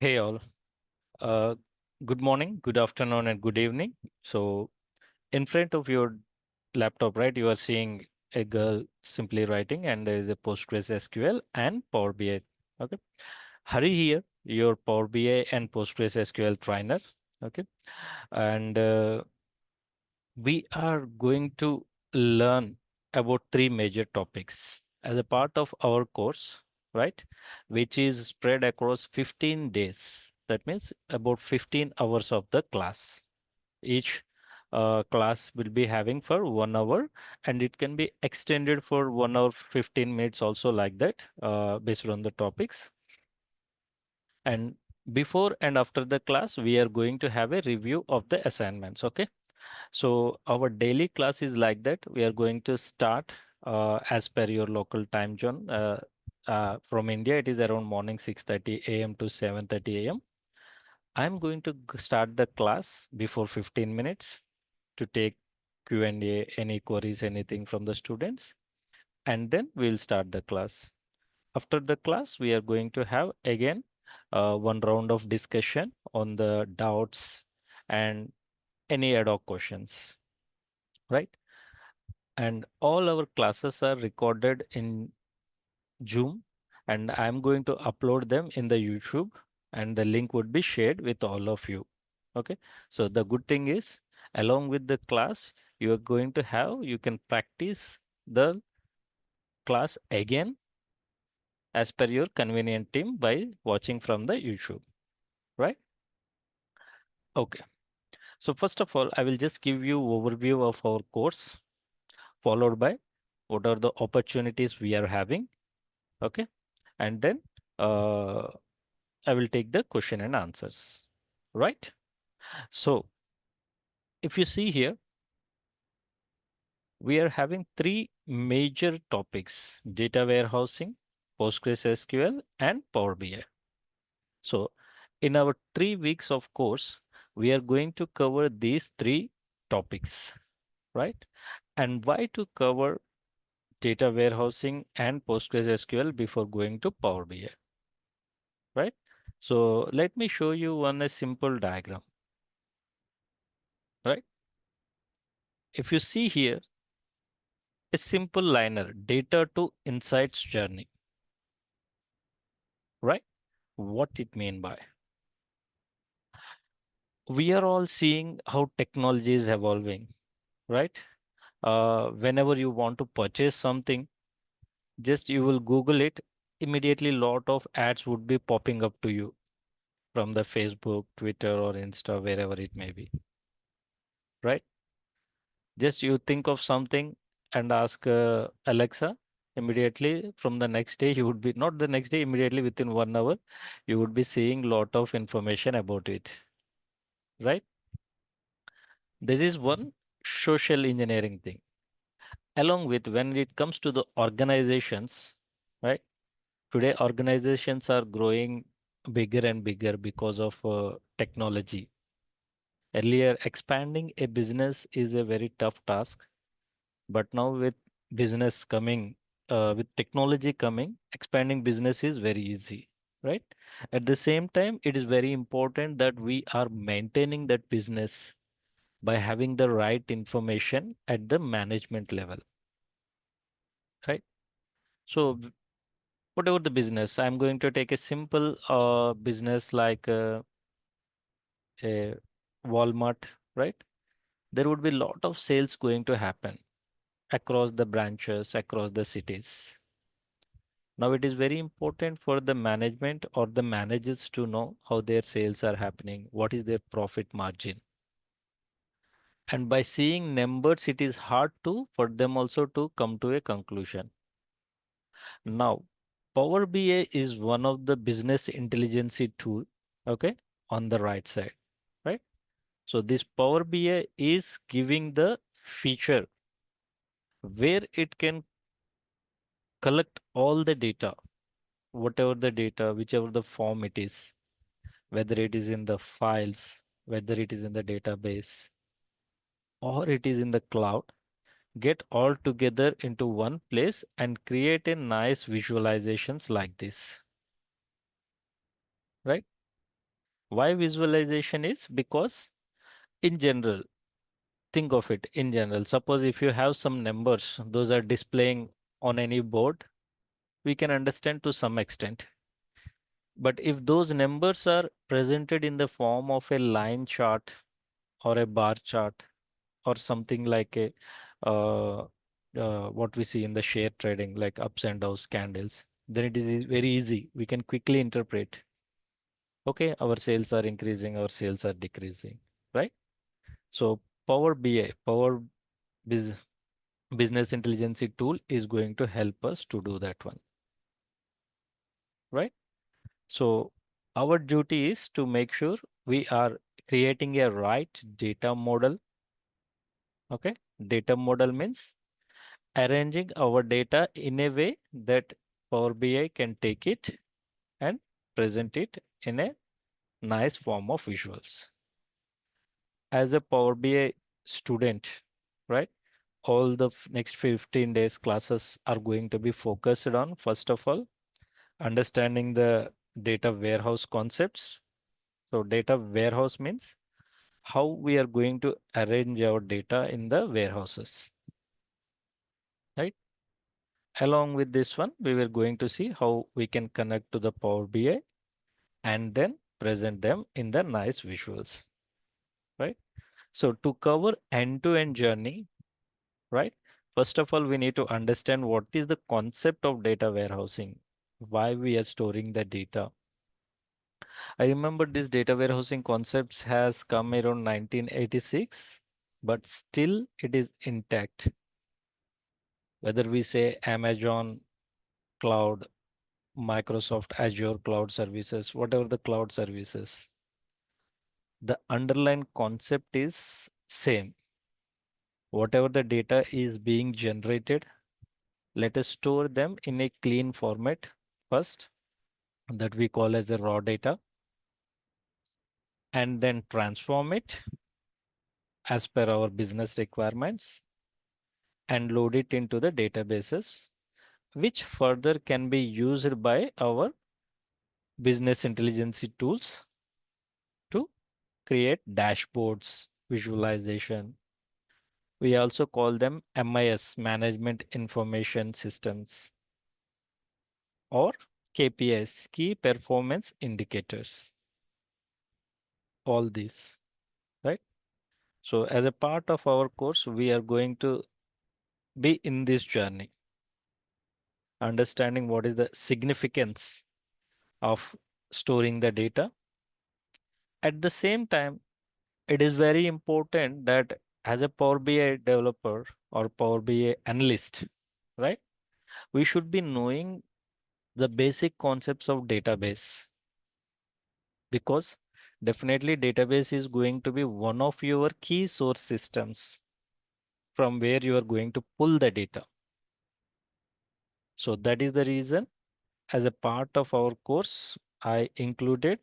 Hey all. Uh, Good morning, good afternoon, and good evening. So, in front of your laptop, right, you are seeing a girl simply writing, and there is a Postgres SQL and Power BI. Okay. Hari here, your Power BI and Postgres SQL trainer. Okay. And we are going to learn about three major topics as a part of our course, right? Which is spread across 15 days. That means about 15 hours of the class. Each class will be having for 1 hour, and it can be extended for 1 hour 15 minutes also, like that, based on the topics. And before and after the class, we are going to have a review of the assignments. Okay. So our daily class is like that. We are going to start as per your local time zone. From India, it is around morning 6:30 a.m. to 7:30 a.m. I'm going to start the class before 15 minutes to take Q&A, any queries, anything from the students, and then we'll start the class. After the class, we are going to have again one round of discussion on the doubts and any ad hoc questions, right? And all our classes are recorded in Zoom, and I'm going to upload them in the YouTube, and the link would be shared with all of you. Okay. So the good thing is, along with the class, you are going to have, you can practice the class again as per your convenient team by watching from the YouTube, right? Okay. So first of all, I will just give you overview of our course, followed by what are the opportunities we are having. Okay. And then uh, I will take the question and answers, right? So if you see here, we are having three major topics: data warehousing, PostgreSQL, and Power BI. So in our 3 weeks of course, we are going to cover these three topics, right? And why to cover data warehousing and PostgreSQL before going to Power BI, right? So let me show you one a simple diagram, right? If you see here, a simple liner, data to insights journey, right? What it mean by? We are all seeing how technology is evolving, right? Whenever you want to purchase something, just you will Google it, immediately lot of ads would be popping up to you from the Facebook, Twitter, or Insta, wherever it may be, right? Just you think of something and ask Alexa, immediately from the next day, you would be, not the next day, immediately within 1 hour, you would be seeing lot of information about it, right? This is one social engineering thing. Along with when it comes to the organizations, right? Today, organizations are growing bigger and bigger because of technology. Earlier, expanding a business is a very tough task, but now with business coming, with technology coming, expanding business is very easy, right? At the same time, it is very important that we are maintaining that business by having the right information at the management level, right? So whatever the business, I'm going to take a simple business like a Walmart, right? There would be a lot of sales going to happen across the branches, across the cities. Now it is very important for the management or the managers to know how their sales are happening, what is their profit margin. And by seeing numbers, it is hard to for them also to come to a conclusion. Now, Power BI is one of the business intelligence tool, okay, on the right side, right? So this Power BI is giving the feature where it can collect all the data, whatever the data, whichever the form it is, whether it is in the files, whether it is in the database, or it is in the cloud, get all together into one place and create a nice visualizations like this, right? Why visualization is because in general, think of it in general. Suppose if you have some numbers, those are displaying on any board, we can understand to some extent. But if those numbers are presented in the form of a line chart or a bar chart or something like a what we see in the share trading, like ups and downs candles, then it is very easy. We can quickly interpret. Okay, our sales are increasing, our sales are decreasing, right? So Power BI, Power Bus- Business Intelligence tool is going to help us to do that one, right? So our duty is to make sure we are creating a right data model. Okay, data model means arranging our data in a way that Power BI can take it and present it in a nice form of visuals. As a Power BI student, right? All the next 15 days classes are going to be focused on, first of all, understanding the data warehouse concepts. So data warehouse means how we are going to arrange our data in the warehouses, right? Along with this one, we were going to see how we can connect to the Power BI and then present them in the nice visuals, right? So to cover end-to-end journey, right? First of all, we need to understand what is the concept of data warehousing, why we are storing the data. I remember this data warehousing concepts has come around 1986, but still it is intact. Whether we say Amazon cloud, Microsoft Azure cloud services, whatever the cloud services, the underlying concept is same. Whatever the data is being generated, let us store them in a clean format first, that we call as the raw data, and then transform it as per our business requirements and load it into the databases, which further can be used by our business intelligence tools to create dashboards, visualization. We also call them MIS, Management Information Systems, or KPIs, Key Performance Indicators. All these, right? So as a part of our course, we are going to be in this journey, understanding what is the significance of storing the data. At the same time, it is very important that as a Power BI developer or Power BI analyst, right, we should be knowing the basic concepts of database, because definitely database is going to be one of your key source systems from where you are going to pull the data. So that is the reason, as a part of our course, I included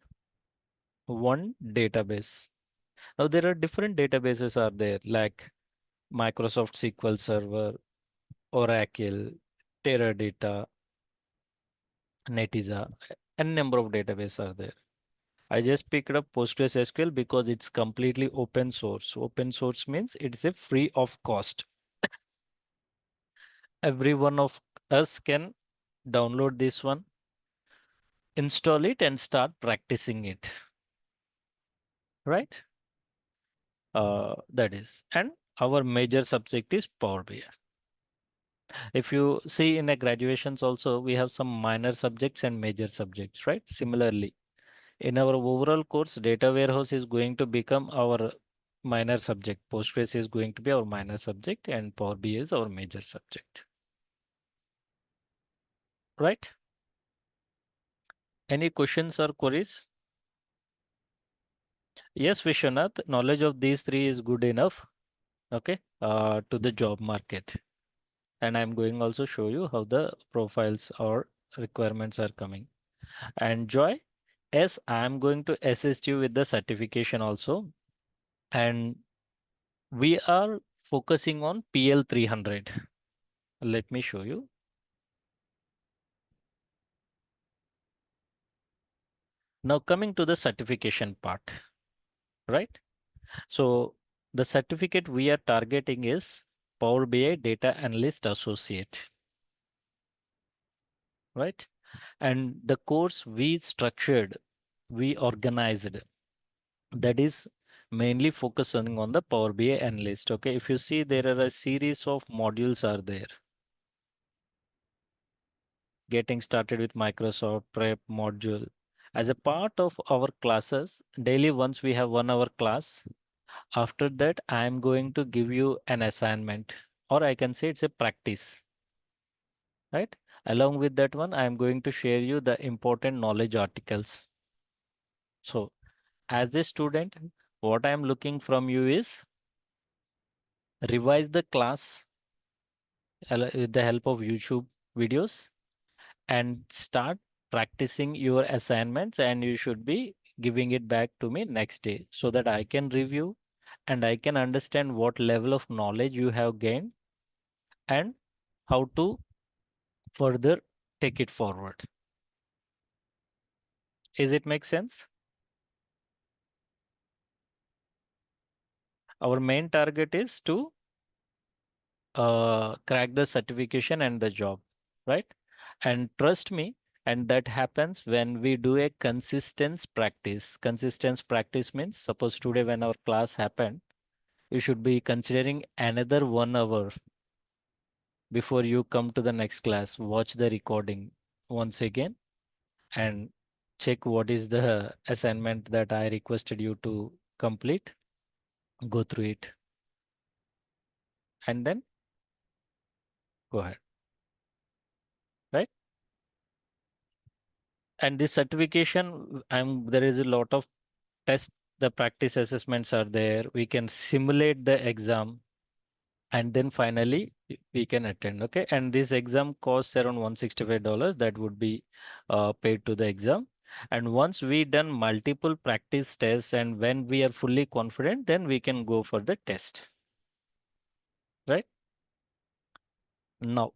one database. Now there are different databases are there, like Microsoft SQL Server, Oracle, Teradata, Netezza, and number of databases are there. I just picked up PostgreSQL because it's completely open source. Open source means it's a free of cost. Every one of us can download this one, install it, and start practicing it. Right? That is. And our major subject is Power BI. If you see in the graduations also, we have some minor subjects and major subjects, right? Similarly, in our overall course, data warehouse is going to become our minor subject. Postgres is going to be our minor subject and Power BI is our major subject. Right? Any questions or queries? Yes, Vishwanath, knowledge of these three is good enough, okay, to the job market. And I'm going also show you how the profiles or requirements are coming. And Joy, yes, I'm going to assist you with the certification also. And we are focusing on PL 300. Let me show you. Now coming to the certification part, right? So the certificate we are targeting is Power BI Data Analyst Associate, right? And the course we structured, we organized, that is mainly focusing on the Power BI Analyst. Okay, if you see, there are a series of modules are there. Getting started with Microsoft Prep module. As a part of our classes, daily once we have 1 hour class, after that, I am going to give you an assignment, or I can say it's a practice, right? Along with that one, I am going to share you the important knowledge articles. So as a student, what I am looking from you is revise the class with the help of YouTube videos and start practicing your assignments, and you should be giving it back to me next day so that I can review and I can understand what level of knowledge you have gained and how to further take it forward. Is it make sense? Our main target is to crack the certification and the job, right? And trust me, and that happens when we do a consistent practice. Consistent practice means, suppose today when our class happened, you should be considering another 1 hour before you come to the next class. Watch the recording once again and check what is the assignment that I requested you to complete. Go through it and then go ahead, right? And this certification, there is a lot of test, the practice assessments are there. We can simulate the exam and then finally we can attend. Okay. And this exam costs around $165 that would be paid to the exam. And once we done multiple practice tests and when we are fully confident, then we can go for the test, right? Now,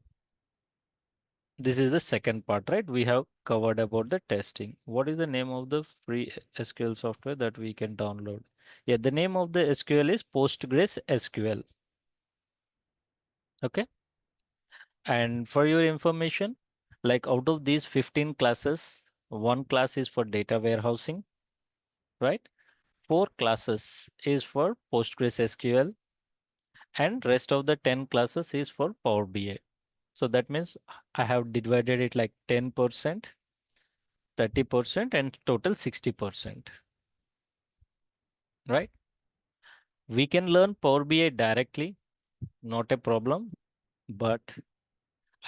this is the second part, right? We have covered about the testing. What is the name of the free SQL software that we can download? Yeah, the name of the SQL is Postgres SQL. Okay. And for your information, like out of these 15 classes, one class is for data warehousing, right? Four classes is for Postgres SQL, and rest of the 10 classes is for Power BI. So that means I have divided it like 10%, 30%, and total 60%, right? We can learn Power BI directly, not a problem, but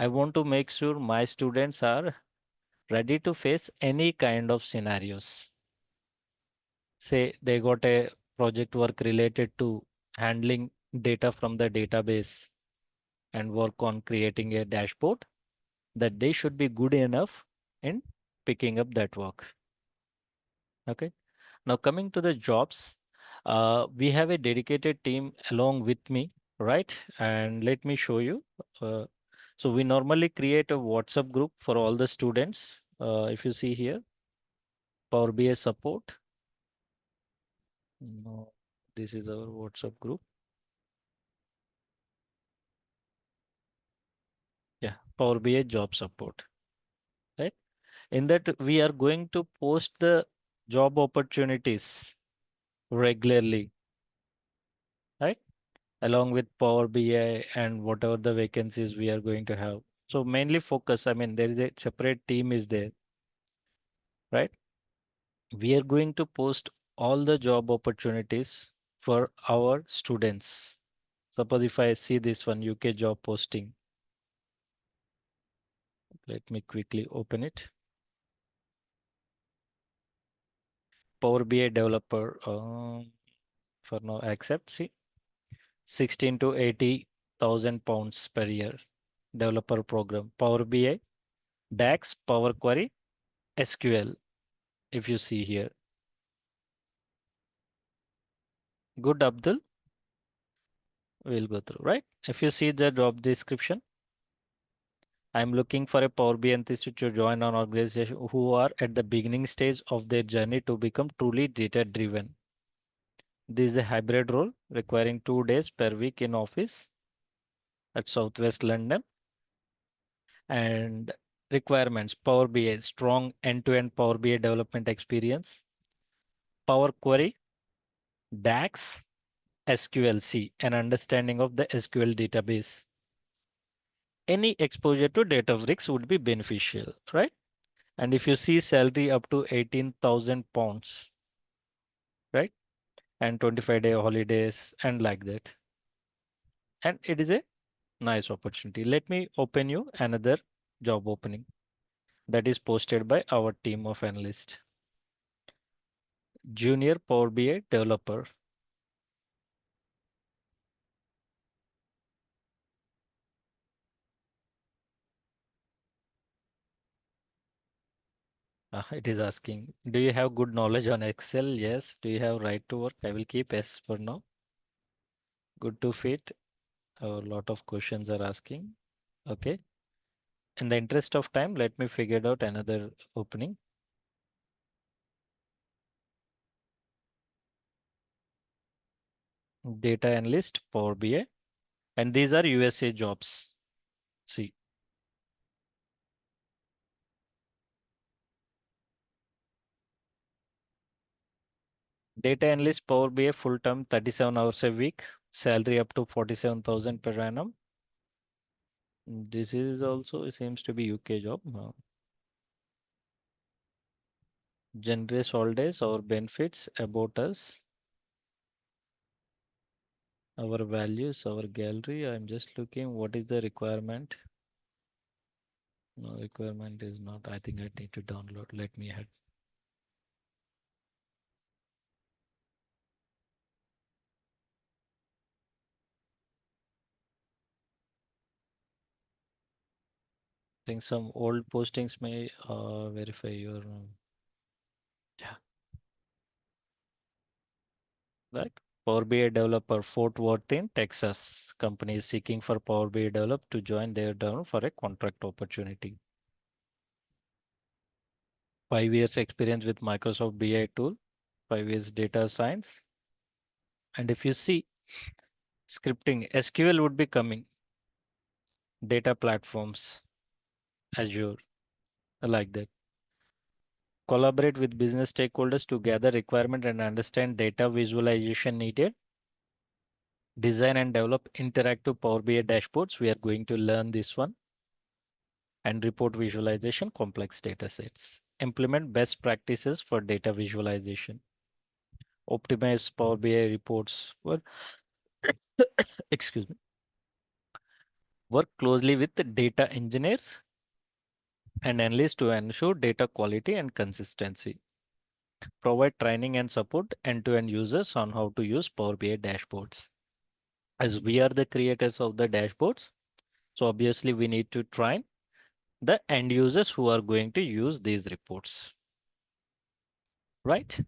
I want to make sure my students are ready to face any kind of scenarios. Say they got a project work related to handling data from the database and work on creating a dashboard, that they should be good enough in picking up that work. Okay. Now coming to the jobs, we have a dedicated team along with me, right? And let me show you. Uh, so we normally create a WhatsApp group for all the students. If you see here, Power BI support. No, this is our WhatsApp group. Yeah, Power BI job support, right? In that, we are going to post the job opportunities regularly, right? Along with Power BI and whatever the vacancies we are going to have. So mainly focus, I mean, there is a separate team is there, right? We are going to post all the job opportunities for our students. Suppose if I see this one, UK job posting, let me quickly open it. Power BI developer, for now accept, see, 16 to 80,000 pounds per year developer program. Power BI, DAX, Power Query, SQL. If you see here, good Abdul, we'll go through, right? If you see the job description, I'm looking for a Power BI enthusiast to join an organization who are at the beginning stage of their journey to become truly data driven. This is a hybrid role requiring 2 days per week in office at Southwest London. And requirements: Power BI, strong end-to-end Power BI development experience, Power Query, DAX, SQLC, and understanding of the SQL database. Any exposure to Databricks would be beneficial, right? And if you see salary up to 18,000 pounds, right? And 25-day holidays and like that. And it is a nice opportunity. Let me open you another job opening that is posted by our team of analysts. Junior Power BI developer. It is asking, do you have good knowledge on Excel? Yes. Do you have right to work? I will keep S for now. Good to fit. A lot of questions are asking. Okay. In the interest of time, let me figure out another opening. Data analyst, Power BI. And these are USA jobs. See, data analyst, Power BI, full time, 37 hours a week, salary up to 47,000 per annum. This is also, it seems to be UK job. Generous holidays or benefits about us, our values, our gallery. I'm just looking what is the requirement. No requirement is not. I think I need to download. Let me add. Think some old postings may verify your yeah, right. Power BI developer Fort Worth in Texas. Company is seeking for Power BI developer to join their down for a contract opportunity. 5 years experience with Microsoft BI tool, 5 years data science. And if you see scripting, SQL would be coming. Data platforms, Azure, like that. Collaborate with business stakeholders to gather requirement and understand data visualization needed. Design and develop interactive Power BI dashboards. We are going to learn this one. And report visualization, complex data sets. Implement best practices for data visualization. Optimize Power BI reports for, excuse me, work closely with the data engineers and analysts to ensure data quality and consistency. Provide training and support end-to-end users on how to use Power BI dashboards. As we are the creators of the dashboards, so obviously we need to train the end users who are going to use these reports, right?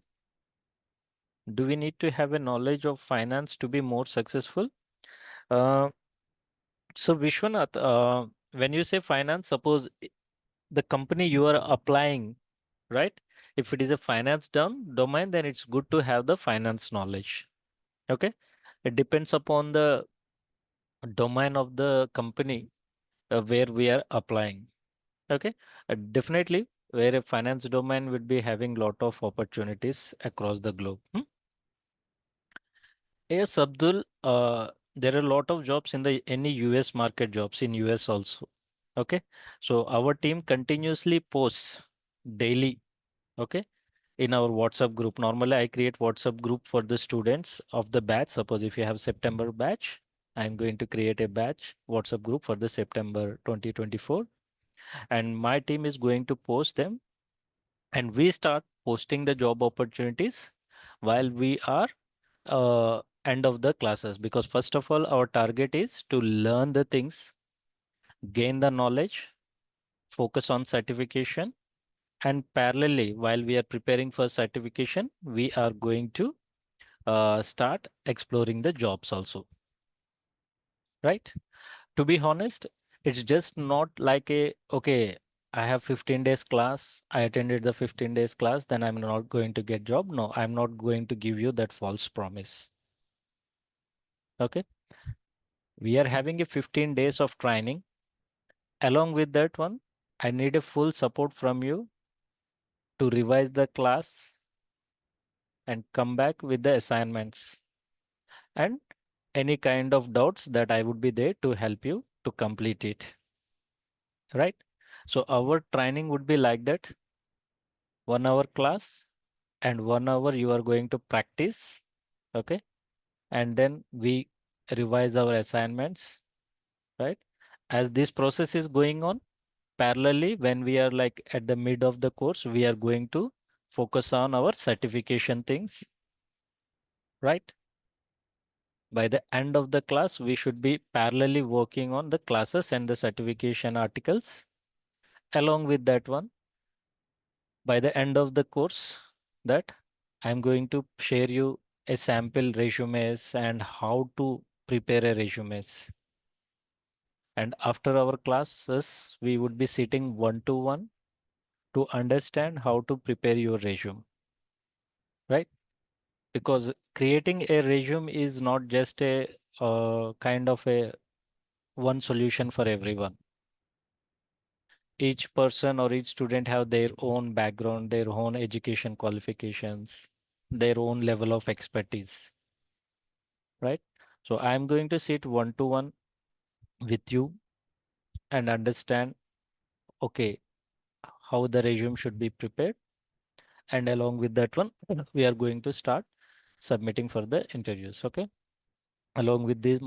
Do we need to have a knowledge of finance to be more successful? Uh, so Vishwanath, when you say finance, suppose the company you are applying, right? If it is a finance domain, then it's good to have the finance knowledge. Okay. It depends upon the domain of the company where we are applying. Okay. Definitely, where a finance domain would be having lot of opportunities across the globe. Yes, Abdul, there are a lot of jobs in the any US market jobs in US also. Okay. So our team continuously posts daily. Okay. In our WhatsApp group. Normally, I create WhatsApp group for the students of the batch. Suppose if you have September batch, I'm going to create a batch WhatsApp group for the September 2024. And my team is going to post them. And we start posting the job opportunities while we are end of the classes. Because first of all, our target is to learn the things, gain the knowledge, focus on certification. And parallelly, while we are preparing for certification, we are going to start exploring the jobs also, right? To be honest, It's just not like a, okay, I have 15 days class. I attended the 15 days class, then I'm not going to get job. No, I'm not going to give you that false promise. Okay. We are having a 15 days of training. Along with that one, I need a full support from you to revise the class and come back with the assignments and any kind of doubts that I would be there to help you to complete it. Right. So our training would be like that: 1 hour class and 1 hour you are going to practice. Okay. And then we revise our assignments. Right. As this process is going on, parallelly, when we are like at the mid of the course, we are going to focus on our certification things. Right. By the end of the class, we should be parallelly working on the classes and the certification articles. Along with that one, by the end of the course, that I'm going to share you a sample resumes and how to prepare a resumes. And after our classes, we would be sitting one to one to understand how to prepare your resume, right? Because creating a resume is not just a kind of a one solution for everyone. Each person or each student have their own background, their own education qualifications, their own level of expertise, right? So I'm going to sit one to one with you and understand, okay, how the resume should be prepared. And along with that one, we are going to start submitting for the interviews. Okay. Along with this,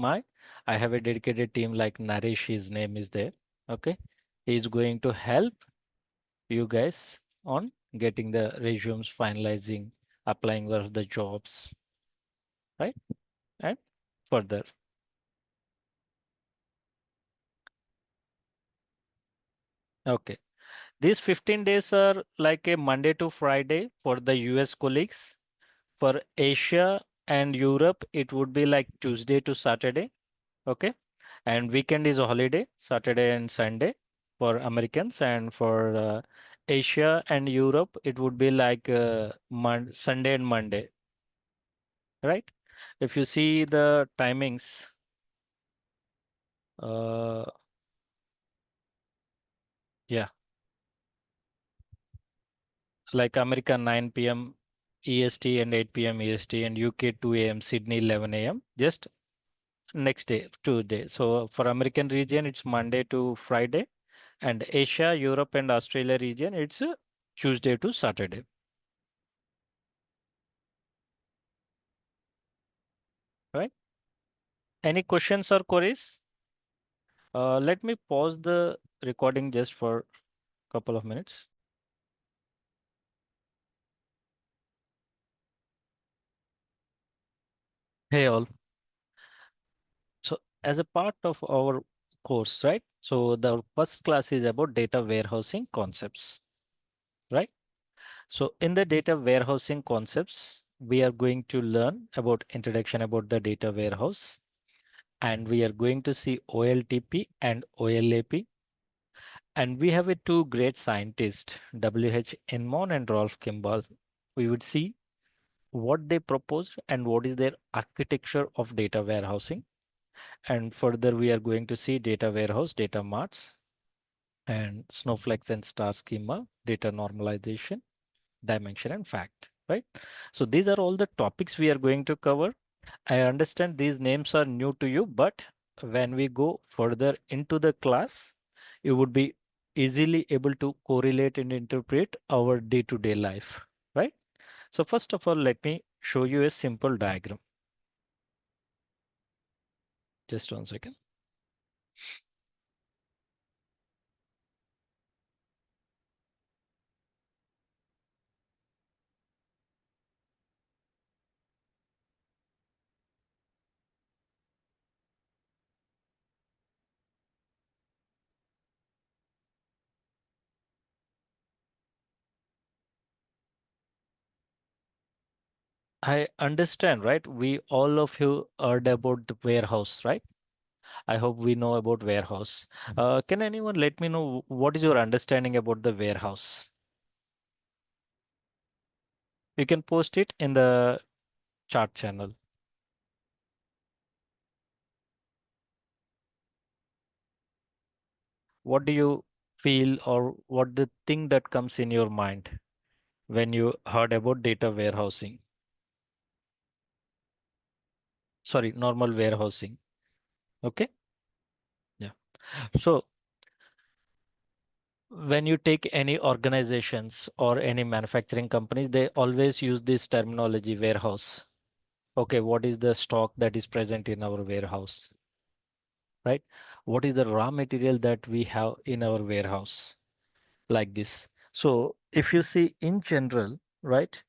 I have a dedicated team like Naresh, his name is there. Okay. He's going to help you guys on getting the resumes, finalizing, applying for the jobs, right? And further. Okay. These 15 days are like a Monday to Friday for the US colleagues. For Asia and Europe, it would be like Tuesday to Saturday. Okay. And weekend is a holiday, Saturday and Sunday for Americans. And for Asia and Europe, it would be like Sunday and Monday, right? If you see the timings, uh, yeah, like America 9 p.m. EST and 8 p.m. EST and UK 2 a.m. Sydney 11 a.m. Just next day, Tuesday. So for American region, it's Monday to Friday, and Asia, Europe, and Australia region, it's Tuesday to Saturday. Right? Any questions or queries? Let me pause the recording just for a couple of minutes. Hey all. So as a part of our course, right? So the first class is about data warehousing concepts, right? So in the data warehousing concepts, we are going to learn about introduction about the data warehouse, and we are going to see OLTP and OLAP. And we have a two great scientists, W.H. Inman and Rolf Kimball. We would see what they proposed and what is their architecture of data warehousing. And further, we are going to see data warehouse, data marts, and snowflakes and star schema, data normalization, dimension, and fact, right? So these are all the topics we are going to cover. I understand these names are new to you, but when we go further into the class, you would be easily able to correlate and interpret our day-to-day life, right? So first of all, let me show you a simple diagram. Just 1 second. I understand, right? We all of you heard about the warehouse, right? I hope we know about warehouse. Can anyone let me know what is your understanding about the warehouse? You can post it in the chat channel. What do you feel, or what the thing that comes in your mind when you heard about data warehousing? Sorry, normal warehousing. Okay. Yeah. So when you take any organizations or any manufacturing companies, they always use this terminology warehouse. Okay, what is the stock that is present in our warehouse, right? What is the raw material that we have in our warehouse, like this? So if you see in general, right,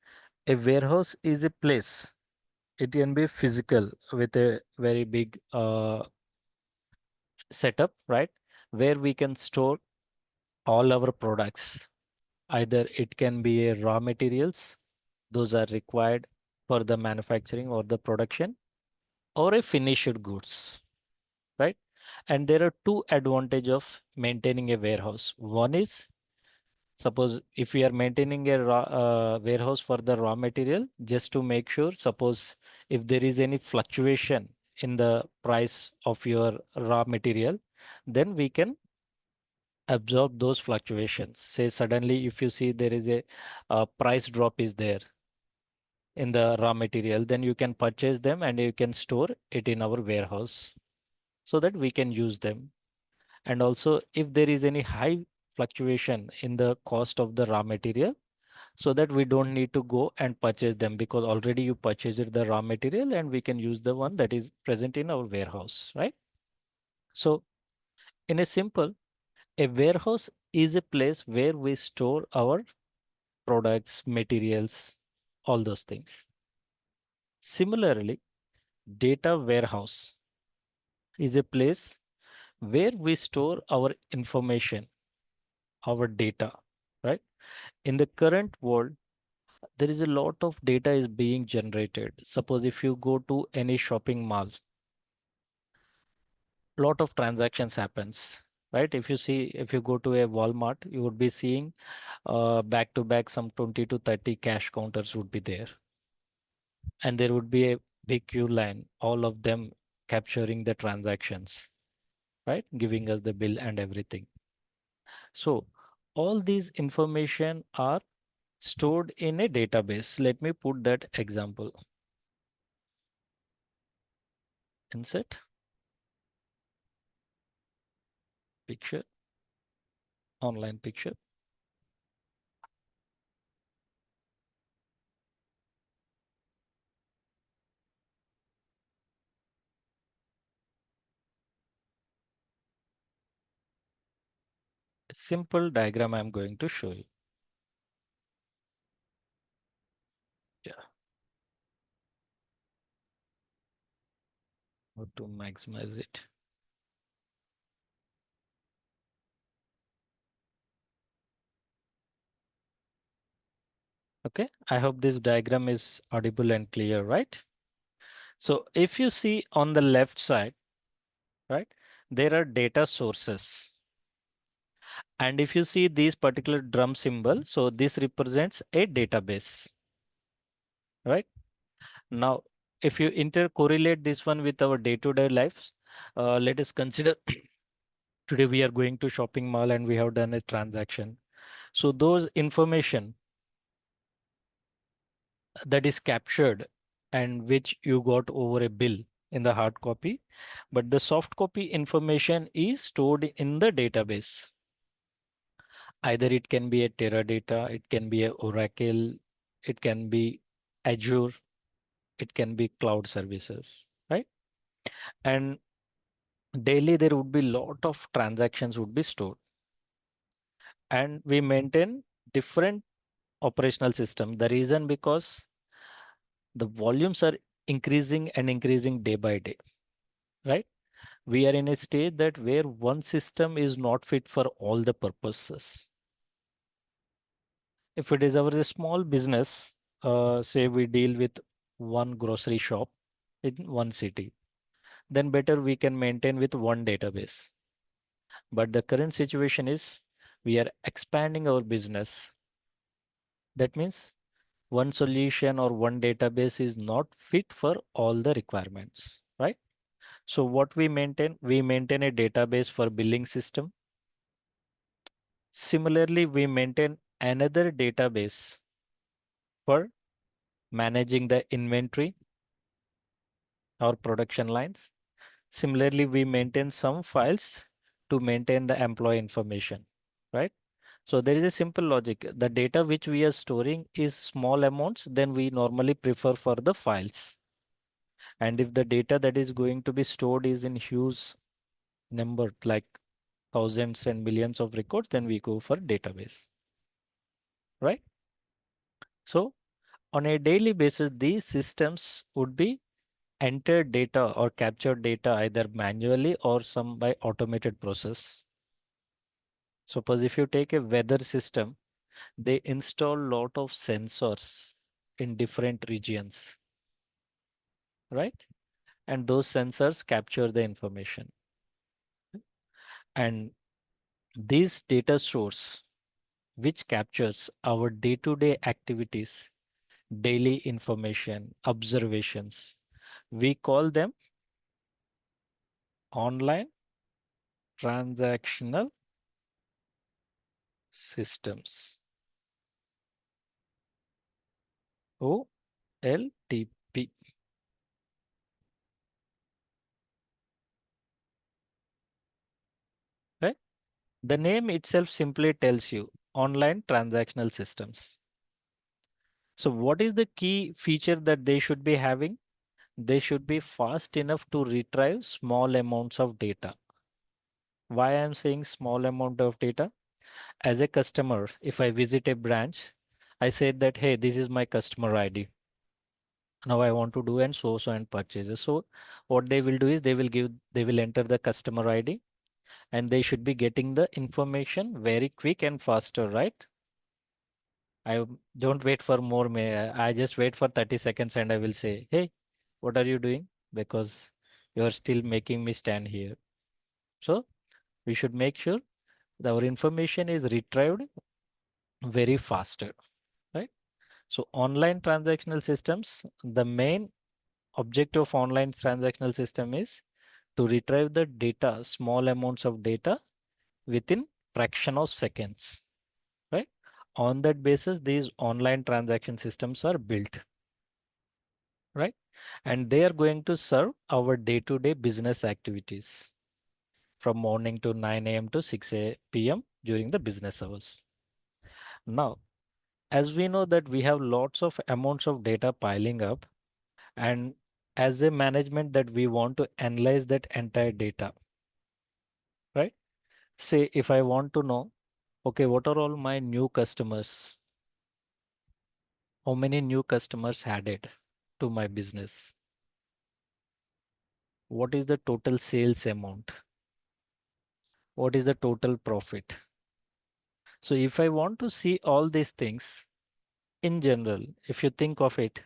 a warehouse is a place. It can be physical with a very big setup, right, where we can store all our products. Either it can be a raw materials, those are required for the manufacturing or the production, or a finished goods, right? And there are two advantage of maintaining a warehouse. One is, suppose if we are maintaining a warehouse for the raw material, just to make sure, suppose if there is any fluctuation in the price of your raw material, then we can absorb those fluctuations. Say suddenly if you see there is a price drop is there in the raw material, then you can purchase them and you can store it in our warehouse so that we can use them. And also if there is any high fluctuation in the cost of the raw material, so that we don't need to go and purchase them, because already you purchased the raw material and we can use the one that is present in our warehouse, right? So in a simple, a warehouse is a place where we store our products, materials, all those things. Similarly, data warehouse is a place where we store our information, our data, right? In the current world, there is a lot of data is being generated. Suppose if you go to any shopping mall, lot of transactions happens, right? If you see, if you go to a Walmart, you would be seeing back to back some 20 to 30 cash counters would be there, and there would be a big queue line, all of them capturing the transactions, right, giving us the bill and everything. So all these information are stored in a database. Let me put that example. Insert picture, online picture. A simple diagram I'm going to show you. Yeah, how to maximize it. Okay, I hope this diagram is audible and clear, right? So if you see on the left side, right, there are data sources. And if you see this particular drum symbol, so this represents a database, right? Now, if you intercorrelate this one with our day-to-day lives, let us consider today we are going to shopping mall and we have done a transaction. So those information that is captured and which you got over a bill in the hard copy, but the soft copy information is stored in the database. Either it can be a Teradata, it can be a Oracle, it can be Azure, it can be cloud services, right? And daily there would be lot of transactions would be stored, and we maintain different operational system. The reason because the volumes are increasing and increasing day by day, right? We are in a stage that where one system is not fit for all the purposes. If it is our small business, say we deal with one grocery shop in one city. then better we can maintain with one database. But the current situation is we are expanding our business. That means one solution or one database is not fit for all the requirements, right? So what we maintain a database for billing system. Similarly, we maintain another database for managing the inventory or production lines. Similarly, we maintain some files to maintain the employee information, right? So there is a simple logic. The data which we are storing is small amounts, then we normally prefer for the files. And if the data that is going to be stored is in huge number, like thousands and millions of records, then we go for database, right? So on a daily basis, these systems would be enter data or capture data either manually or some by automated process. Suppose if you take a weather system, they install lot of sensors in different regions, right? And those sensors capture the information. And this data source, which captures our day-to-day activities, daily information, observations, we call them online transactional systems, OLTP, right? The name itself simply tells you online transactional systems. So what is the key feature that they should be having? They should be fast enough to retrieve small amounts of data. Why I'm saying small amount of data? As a customer, if I visit a branch, I said that, hey, this is my customer ID. Now I want to do and so and purchases. So what they will do is they will enter the customer ID and they should be getting the information very quick and faster, right? I don't wait for more. I just wait for 30 seconds and I will say, hey, what are you doing? Because you are still making me stand here. So we should make sure that our information is retrieved very faster, right? So online transactional systems, the main objective of online transactional system is to retrieve the data, small amounts of data within fraction of seconds, right? On that basis, these online transaction systems are built, right? And they are going to serve our day-to-day business activities from morning to 9 a.m. to 6 p.m. during the business hours. Now, as we know that we have lots of amounts of data piling up, and as a management that we want to analyze that entire data, right? Say if I want to know, okay, what are all my new customers? How many new customers added to my business? What is the total sales amount? What is the total profit? So if I want to see all these things in general, if you think of it,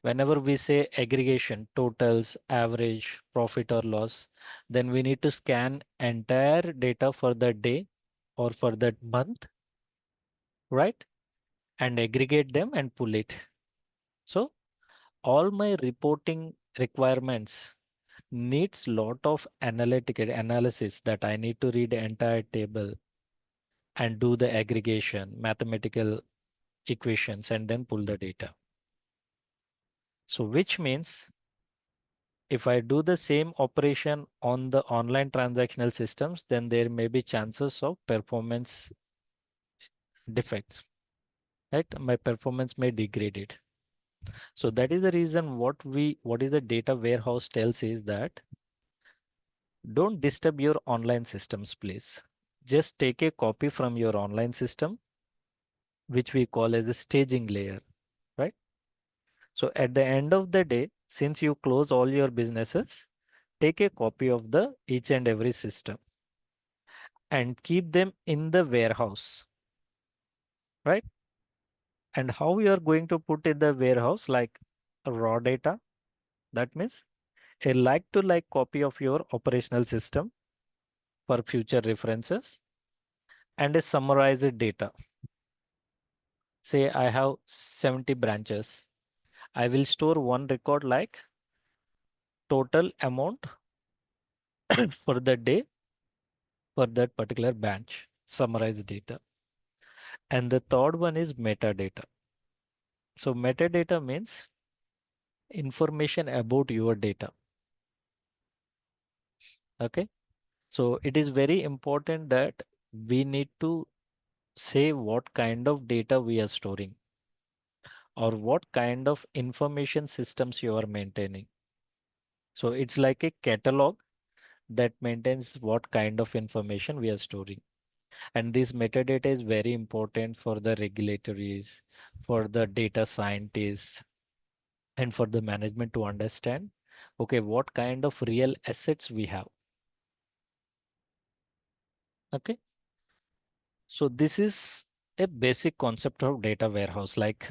whenever we say aggregation, totals, average, profit or loss, then we need to scan entire data for the day or for that month, right? And aggregate them and pull it. So all my reporting requirements needs lot of analytical analysis that I need to read the entire table and do the aggregation, mathematical equations, and then pull the data. So which means if I do the same operation on the online transactional systems, then there may be chances of performance defects, right? My performance may degrade it. So that is the reason what is the data warehouse tells is that don't disturb your online systems, please. Just take a copy from your online system, which we call as the staging layer, right? So at the end of the day, since you close all your businesses, take a copy of the each and every system and keep them in the warehouse, right? And how you are going to put in the warehouse like raw data? That means a like-to-like copy of your operational system for future references, and a summarized data. Say I have 70 branches. I will store one record like total amount for the day for that particular branch, summarized data. And the third one is metadata. So metadata means information about your data. Okay. So it is very important that we need to say what kind of data we are storing or what kind of information systems you are maintaining. So it's like a catalog that maintains what kind of information we are storing. And this metadata is very important for the regulatories, for the data scientists, and for the management to understand, okay, what kind of real assets we have. Okay. So this is a basic concept of data warehouse, like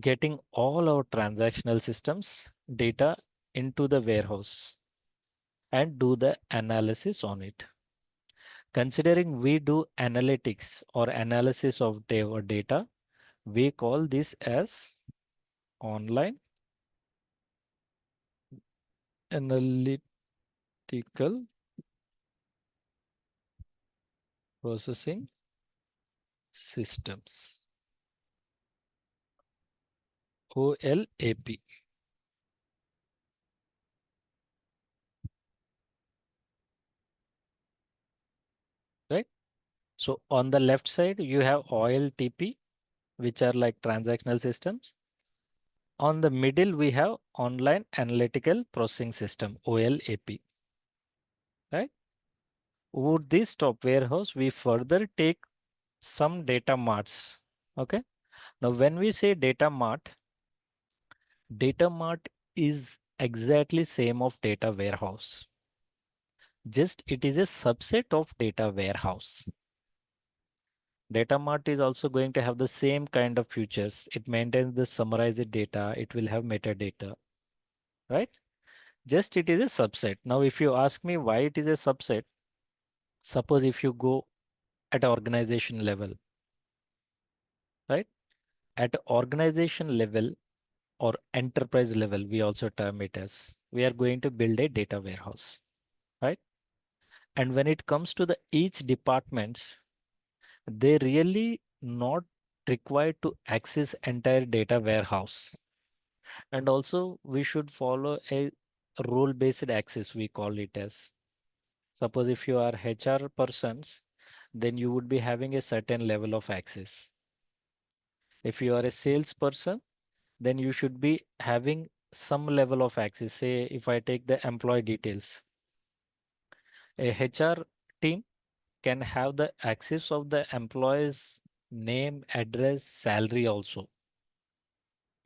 getting all our transactional systems data into the warehouse and do the analysis on it. Considering we do analytics or analysis of our data, we call this as online analytical processing systems, OLAP, right? So on the left side, you have OLTP, which are like transactional systems. On the middle, we have online analytical processing system, OLAP, right? Over this top warehouse, we further take some data marts. Okay. Now, when we say data mart is exactly same of data warehouse. Just it is a subset of data warehouse. Data mart is also going to have the same kind of features. It maintains the summarized data. It will have metadata, right? Just it is a subset. Now, if you ask me why it is a subset, suppose if you go at organization level, right? At organization level or enterprise level, we also term it as, we are going to build a data warehouse, right? And when it comes to the each departments, they really not required to access entire data warehouse. And also we should follow a role based access, we call it as. Suppose if you are HR persons, then you would be having a certain level of access. If you are a salesperson, then you should be having some level of access. Say if I take the employee details, a HR team can have the access of the employee's name, address, salary also,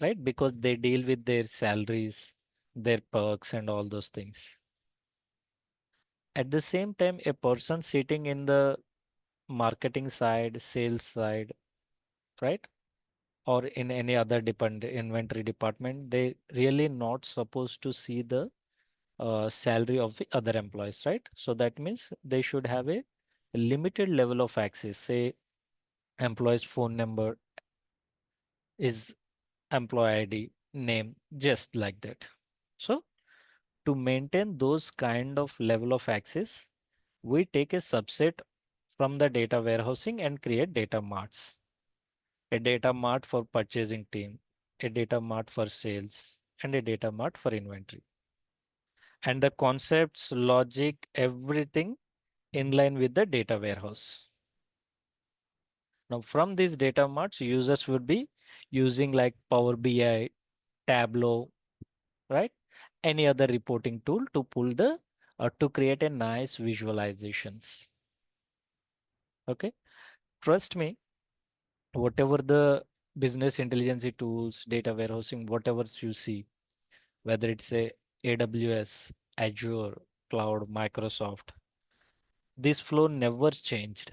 right? Because they deal with their salaries, their perks, and all those things. At the same time, a person sitting in the marketing side, sales side, right? Or in any other inventory department, they really not supposed to see the salary of the other employees, right? So that means they should have a limited level of access. Say employee's phone number is employee ID, name, just like that. So to maintain those kind of level of access, we take a subset from the data warehousing and create data marts. A data mart for purchasing team, a data mart for sales, and a data mart for inventory. And the concepts, logic, everything in line with the data warehouse. Now, from these data marts, users would be using like Power BI, Tableau, right? Any other reporting tool to pull the to create a nice visualizations. Okay, trust me, whatever the business intelligence tools, data warehousing, whatever you see, whether it's a AWS, Azure, Cloud, Microsoft, this flow never changed.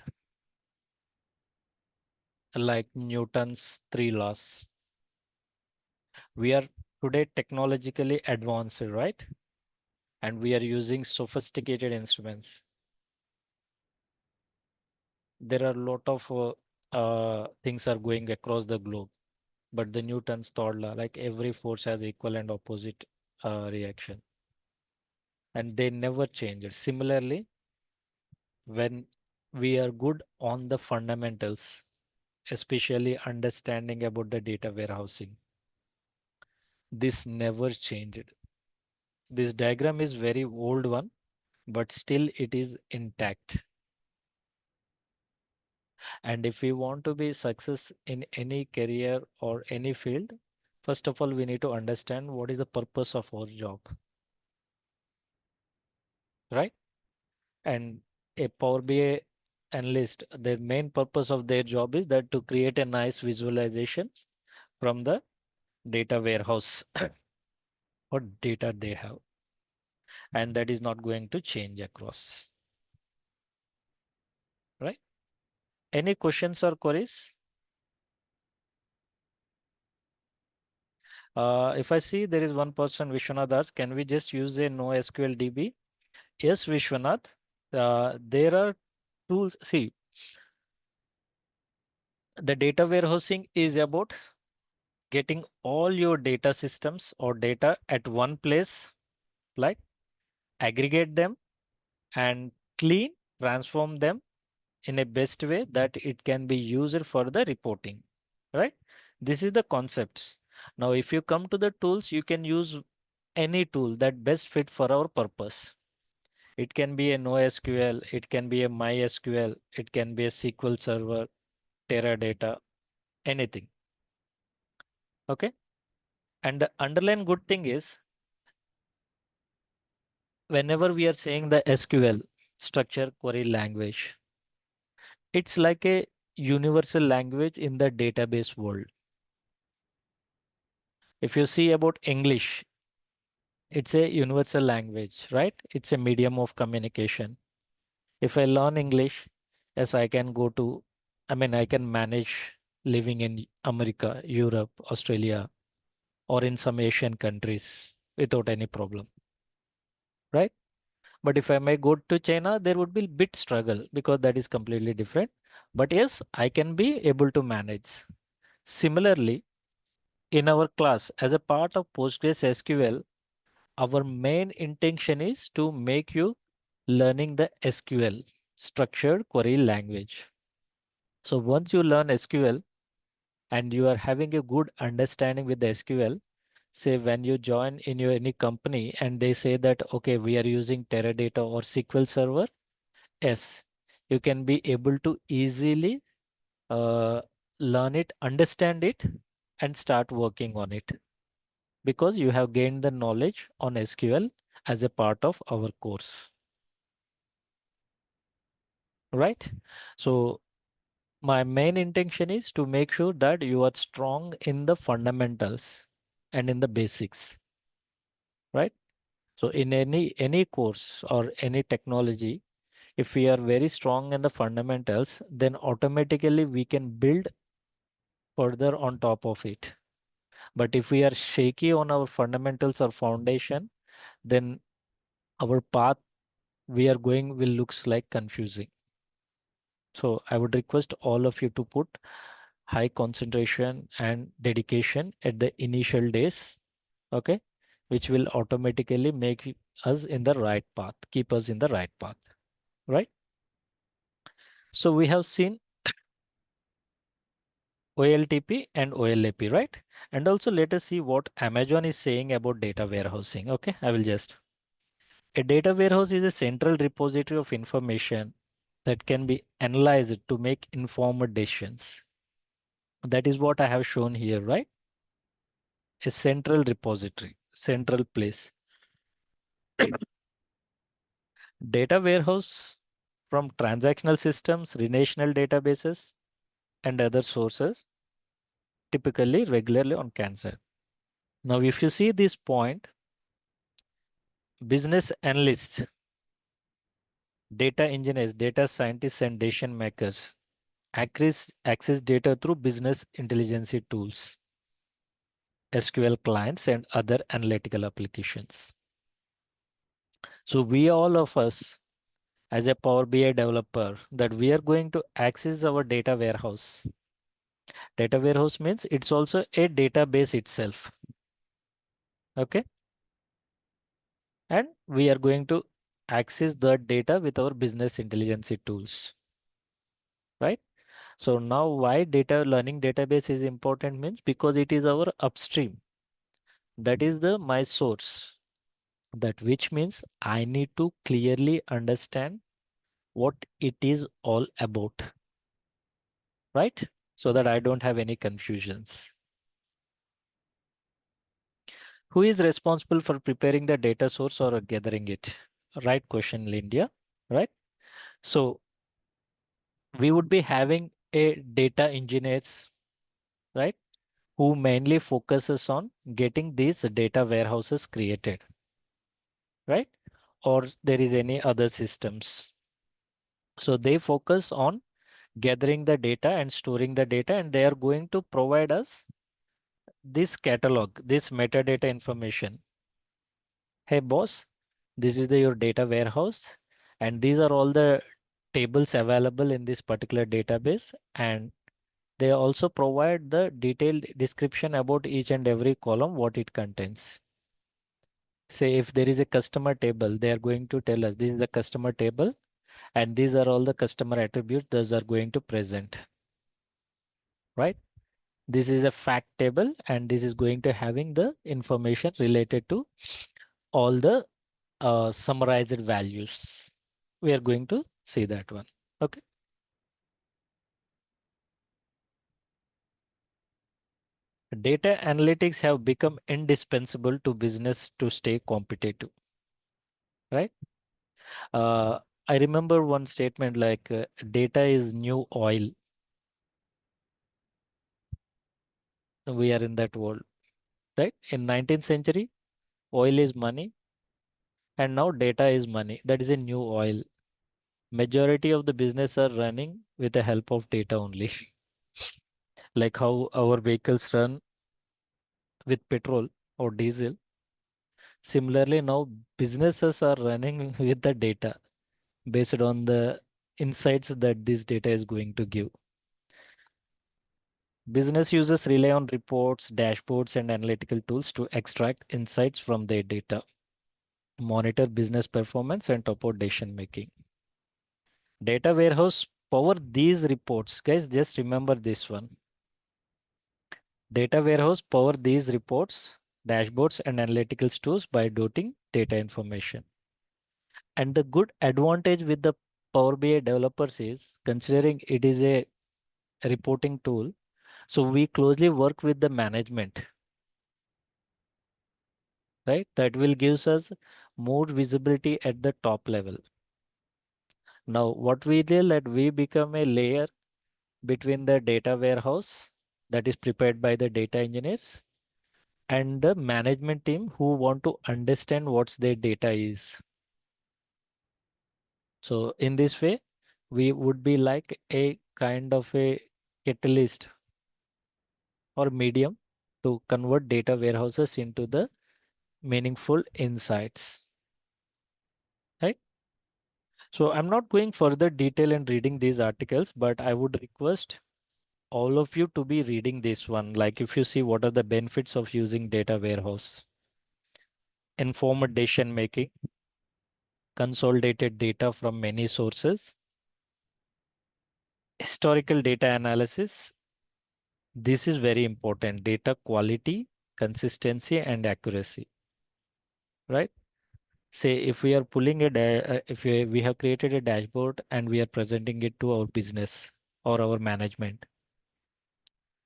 Like Newton's three laws. We are today technologically advanced, right? and we are using sophisticated instruments. There are a lot of things are going across the globe, but the Newton's third law, like every force has equal and opposite reaction, and they never change. Similarly, when we are good on the fundamentals, especially understanding about the data warehousing, this never changed. This diagram is very old one, but still it is intact. And if we want to be success in any career or any field, first of all, we need to understand what is the purpose of our job, right? And a Power BI analyst, their main purpose of their job is that to create a nice visualizations from the data warehouse or data they have. And that is not going to change across, right? Any questions or queries? If I see there is one person, Vishwanath asks, can we just use a NoSQL DB? Yes, Vishwanath. There are tools. See, the data warehousing is about getting all your data systems or data at one place, like aggregate them and clean, transform them in a best way that it can be used for the reporting, right? This is the concepts. Now, if you come to the tools, you can use any tool that best fit for our purpose. It can be a NoSQL, it can be a MySQL, it can be a SQL Server, Teradata, anything. Okay. And the underlying good thing is whenever we are saying the SQL, structure query language, it's like a universal language in the database world. If you see about English, it's a universal language, right? It's a medium of communication. If I learn English, yes, I can go to, I mean, I can manage living in America, Europe, Australia, or in some Asian countries without any problem, right? But if I may go to China, there would be bit struggle because that is completely different. But yes, I can be able to manage. Similarly, in our class, as a part of Postgres SQL, our main intention is to make you learning the SQL, structured query language. So once you learn SQL and you are having a good understanding with the SQL, say when you join in your any company and they say that, okay, we are using Teradata or SQL Server, yes, you can be able to easily uh, learn it, understand it, and start working on it because you have gained the knowledge on SQL as a part of our course, right? So my main intention is to make sure that you are strong in the fundamentals and in the basics, right? So in any course or any technology, if we are very strong in the fundamentals, then automatically we can build further on top of it. But if we are shaky on our fundamentals or foundation, then our path we are going will looks like confusing. So I would request all of you to put high concentration and dedication at the initial days, okay, which will automatically make us in the right path, keep us in the right path, right? So we have seen OLTP and OLAP, right? And also let us see what Amazon is saying about data warehousing. Okay, I will just. A data warehouse is a central repository of information that can be analyzed to make informed decisions. That is what I have shown here, right? A central repository, central place. Data warehouse from transactional systems, relational databases, and other sources, typically regularly on cancer. Now, if you see this point, business analysts, data engineers, data scientists, and decision makers access data through business intelligence tools, SQL clients, and other analytical applications. So we all of us as a Power BI developer that we are going to access our data warehouse. Data warehouse means it's also a database itself. Okay. And we are going to access the data with our business intelligence tools. Right. So now why data learning database is important means because it is our upstream. That is the my source. That which means I need to clearly understand what it is all about. Right? So that I don't have any confusions. Who is responsible for preparing the data source or gathering it? Right question, Lindia. Right? So we would be having a data engineers, right? Who mainly focuses on getting these data warehouses created, right? Or there is any other systems. So they focus on gathering the data and storing the data, and they are going to provide us this catalog, this metadata information. Hey boss, this is your data warehouse, and these are all the tables available in this particular database, and they also provide the detailed description about each and every column, what it contains. Say if there is a customer table, they are going to tell us this is the customer table and these are all the customer attributes those are going to present, right? This is a fact table and this is going to having the information related to all the summarized values. We are going to see that one. Okay. Data analytics have become indispensable to business to stay competitive, right? I remember one statement like data is new oil. We are in that world, right? In 19th century, oil is money, and now data is money. That is a new oil. Majority of the business are running with the help of data only, like how our vehicles run with petrol or diesel. Similarly, now businesses are running with the data based on the insights that this data is going to give. Business users rely on reports, dashboards, and analytical tools to extract insights from their data, monitor business performance, and support decision making. Data warehouse power these reports. Guys, just remember this one. Data warehouse power these reports, dashboards, and analytical tools by dotting data information. And the good advantage with the Power BI developers is considering it is a reporting tool. So we closely work with the management, right? That will gives us more visibility at the top level. Now, what we did that we become a layer between the data warehouse that is prepared by the data engineers and the management team who want to understand what's their data is. So in this way, we would be like a kind of a catalyst or medium to convert data warehouses into the meaningful insights, right? So I'm not going further detail in reading these articles, but I would request all of you to be reading this one. Like if you see what are the benefits of using data warehouse, informed decision making, consolidated data from many sources, historical data analysis. This is very important. Data quality, consistency, and accuracy, right? Say if we are pulling if we have created a dashboard and we are presenting it to our business or our management,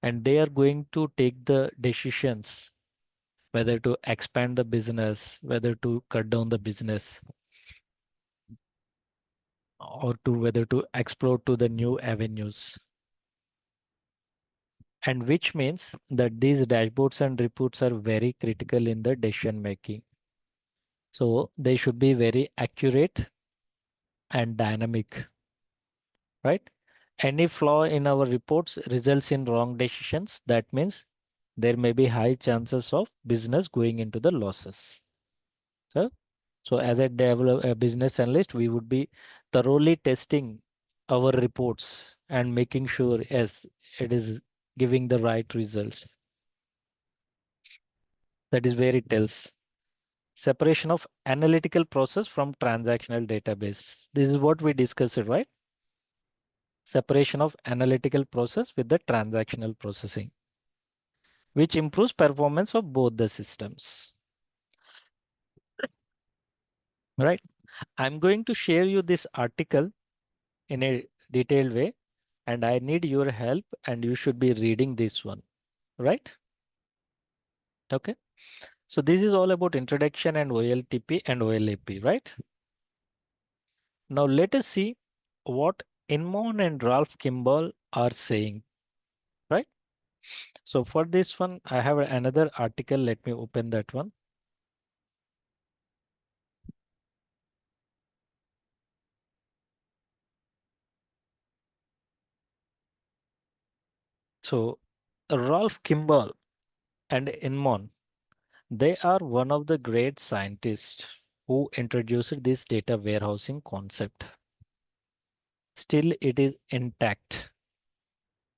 and they are going to take the decisions whether to expand the business, whether to cut down the business, or to whether to explore to the new avenues. And which means that these dashboards and reports are very critical in the decision making. So they should be very accurate and dynamic, right? Any flaw in our reports results in wrong decisions. That means there may be high chances of business going into the losses. So So as a business analyst, we would be thoroughly testing our reports and making sure, yes, it is giving the right results. That is where it tells. Separation of analytical process from transactional database. This is what we discussed, right? Separation of analytical process with the transactional processing, which improves performance of both the systems, right? I'm going to share you this article in a detailed way, and I need your help, and you should be reading this one, right? Okay. So this is all about introduction and OLTP and OLAP, right? Now let us see what Inmon and Ralph Kimball are saying, right? So for this one, I have another article. Let me open that one. So Ralph Kimball and Inmon, they are one of the great scientists who introduced this data warehousing concept. Still, it is intact.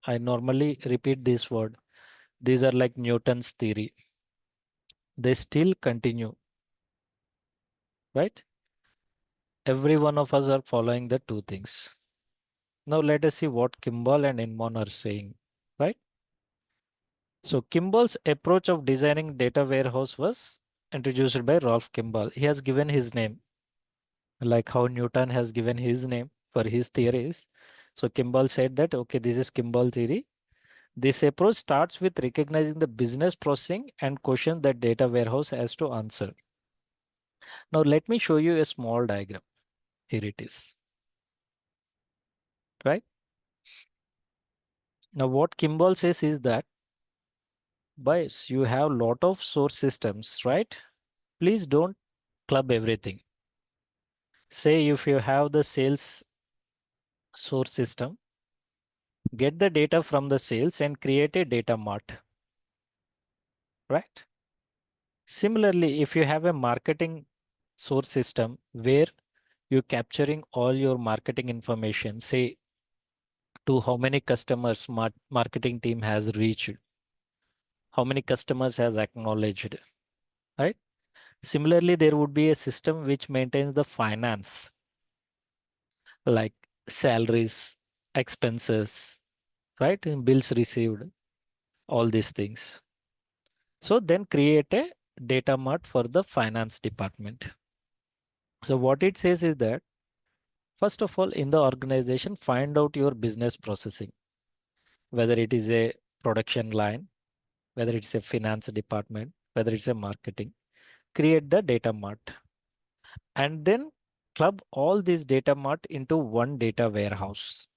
I normally repeat this word. These are like Newton's theory. They still continue, right? Every one of us are following the two things. Now let us see what Kimball and Inmon are saying, right? So Kimball's approach of designing data warehouse was introduced by Ralph Kimball. He has given his name, like how Newton has given his name for his theories. So Kimball said that, okay, this is Kimball theory. This approach starts with recognizing the business processing and question that data warehouse has to answer. Now let me show you a small diagram. Here it is, right? Now what Kimball says is that, boys, you have lot of source systems, right? Please don't club everything. Say if you have the sales source system, get the data from the sales and create a data mart, right? Similarly, if you have a marketing source system where you're capturing all your marketing information, say to how many customers marketing team has reached, how many customers has acknowledged, right? Similarly, there would be a system which maintains the finance, like salaries, expenses, right? And bills received, all these things. So then create a data mart for the finance department. So what it says is that, first of all, in the organization, find out your business processing, whether it is a production line, whether it's a finance department, whether it's a marketing. Create the data mart and then club all this data mart into one data warehouse,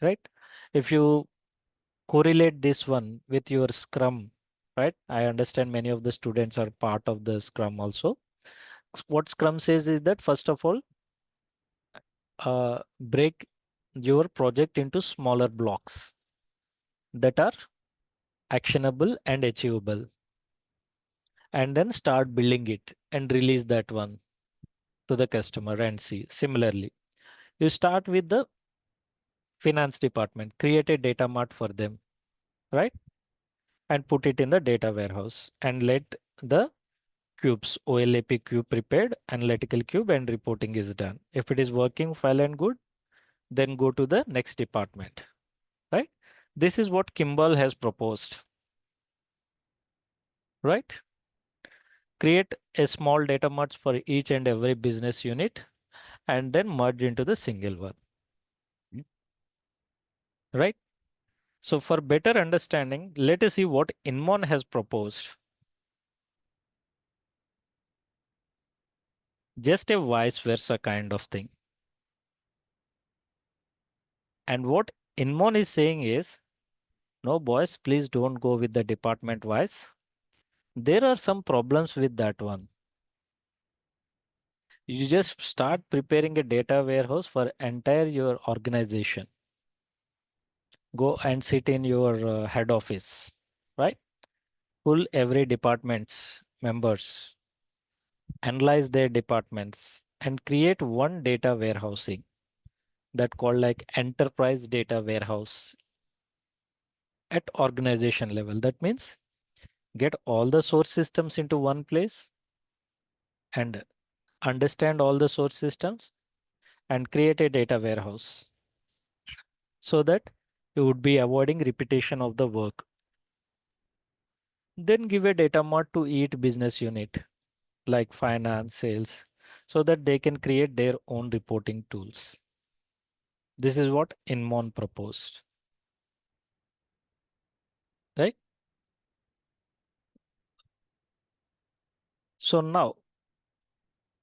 right? If you correlate this one with your Scrum, right? I understand many of the students are part of the Scrum also. What Scrum says is that, first of all, break your project into smaller blocks that are actionable and achievable, and then start building it and release that one to the customer and see. Similarly, you start with the finance department, create a data mart for them, right? And put it in the data warehouse and let the cubes, OLAP cube prepared, analytical cube, and reporting is done. If it is working fine and good, then go to the next department, right? This is what Kimball has proposed, right? Create a small data marts for each and every business unit and then merge into the single one, right? So for better understanding, let us see what Inmon has proposed. Just a vice versa kind of thing. And what Inmon is saying is, no boys, please don't go with the department wise. There are some problems with that one. You just start preparing a data warehouse for entire your organization. Go and sit in your head office, right? Pull every department's members analyze their departments, and create one data warehousing that called like enterprise data warehouse at organization level. That means get all the source systems into one place and understand all the source systems and create a data warehouse so that you would be avoiding repetition of the work. Then give a data mart to each business unit like finance, sales, so that they can create their own reporting tools. This is what Inmon proposed, right? So now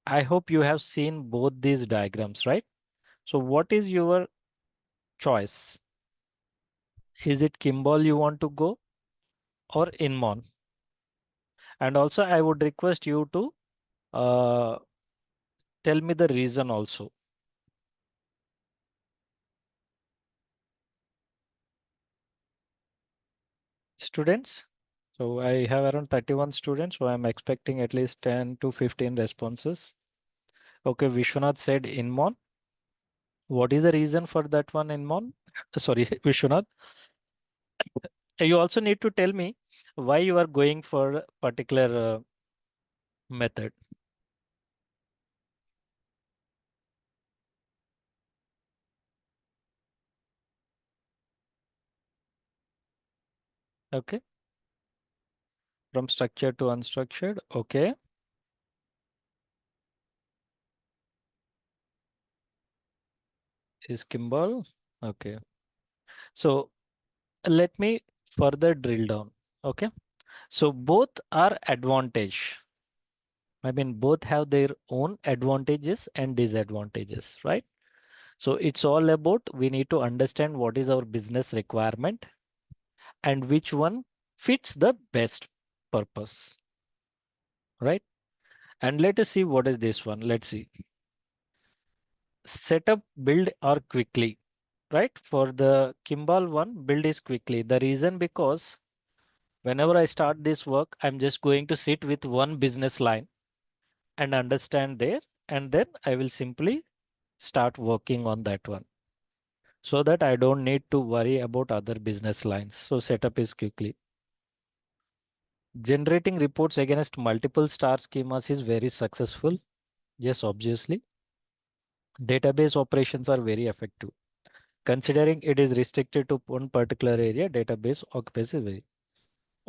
I hope you have seen both these diagrams, right? So what is your choice? Is it Kimball you want to go or Inmon? And also I would request you to uh, tell me the reason also. Students? So I have around 31 students, so I'm expecting at least 10 to 15 responses. Okay, Vishwanath said Inmon. What is the reason for that one, Inmon? Sorry, Vishwanath. You also need to tell me why you are going for particular method. Okay, from structured to unstructured. Okay, is Kimball. Okay, so let me further drill down. Okay, so both are advantage. I mean, both have their own advantages and disadvantages, right? So it's all about we need to understand what is our business requirement and which one fits the best purpose, right? And let us see what is this one. Let's see. Setup, build or quickly, right? For the Kimball one, build is quickly. The reason because whenever I start this work, I'm just going to sit with one business line and understand there, and then I will simply start working on that one so that I don't need to worry about other business lines. So setup is quickly. Generating reports against multiple star schemas is very successful. Yes, obviously. Database operations are very effective. Considering it is restricted to one particular area, database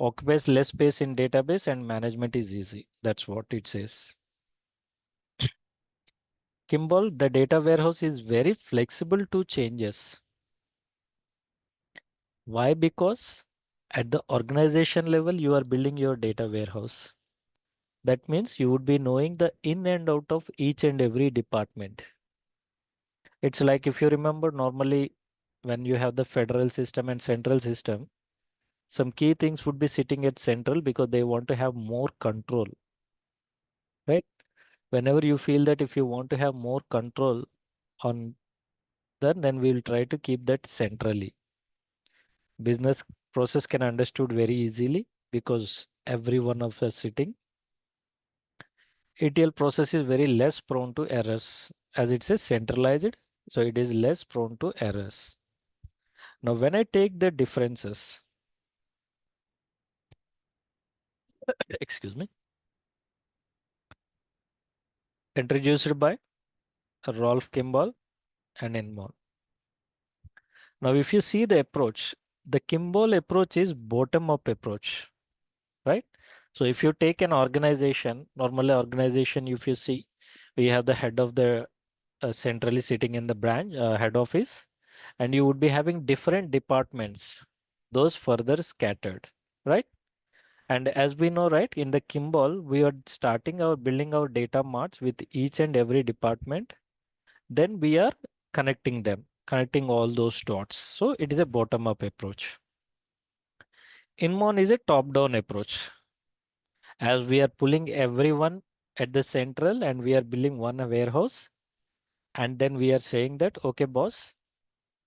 occupies less space in database and management is easy. That's what it says. Kimball, the data warehouse is very flexible to changes. Why? Because at the organization level, you are building your data warehouse. That means you would be knowing the in and out of each and every department. It's like if you remember normally when you have the federal system and central system, some key things would be sitting at central because they want to have more control, right? Whenever you feel that if you want to have more control on that, then we will try to keep that centrally. Business process can understood very easily because every one of us sitting. ETL process is very less prone to errors as it says centralized, so it is less prone to errors. Now, when I take the differences, excuse me, introduced by Rolf Kimball and Inmon. Now, if you see the approach, the Kimball approach is bottom-up approach, right? So if you take an organization, normally organization, if you see, we have the head of the centrally sitting in the branch, head office, and you would be having different departments, those further scattered, right? And as we know, right, in the Kimball, we are starting our building our data marts with each and every department. Then we are connecting them, connecting all those dots. So it is a bottom-up approach. Inmon is a top-down approach. As we are pulling everyone at the central and we are building one warehouse. And then we are saying that, okay, boss,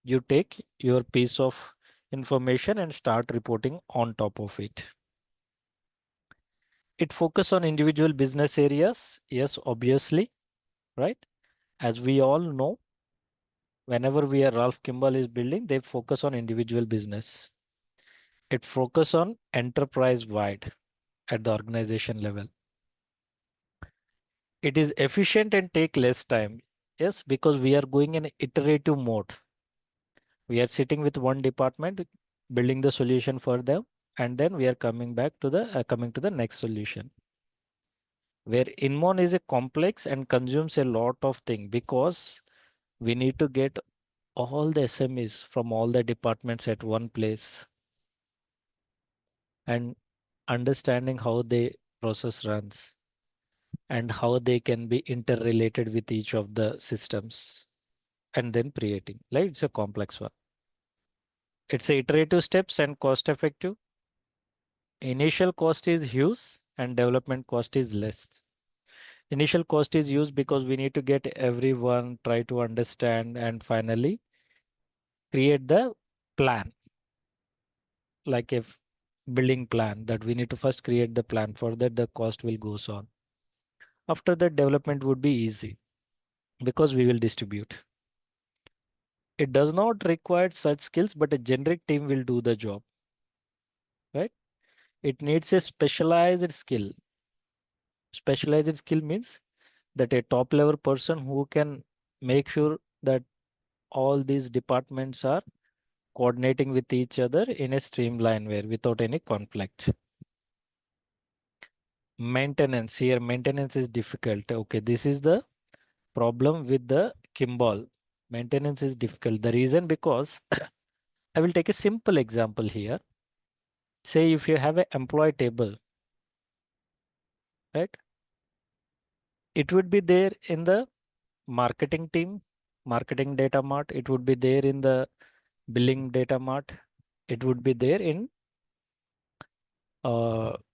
you take your piece of information and start reporting on top of it. It focus on individual business areas. Yes, obviously, right? As we all know, whenever we are Ralph Kimball is building, they focus on individual business. It focus on enterprise wide at the organization level. It is efficient and take less time. Yes, because we are going in iterative mode. We are sitting with one department, building the solution for them, and then we are coming back to the coming to the next solution. Where Inmon is a complex and consumes a lot of things because we need to get all the SMEs from all the departments at one place and understanding how the process runs and how they can be interrelated with each of the systems and then creating. Like it's a complex one. It's a iterative steps and cost effective. Initial cost is huge and development cost is less. Initial cost is used because we need to get everyone, try to understand, and finally create the plan, like a building plan that we need to first create the plan. For that, the cost will goes on. After that, development would be easy because we will distribute. It does not require such skills, but a generic team will do the job, right? It needs a specialized skill. Specialized skill means that a top level person who can make sure that all these departments are coordinating with each other in a streamlined way without any conflict. Maintenance here, maintenance is difficult. Okay, this is the problem with the Kimball. Maintenance is difficult. The reason because I will take a simple example here. Say if you have an employee table, right? It would be there in the marketing team, marketing data mart. It would be there in the billing data mart. It would be there in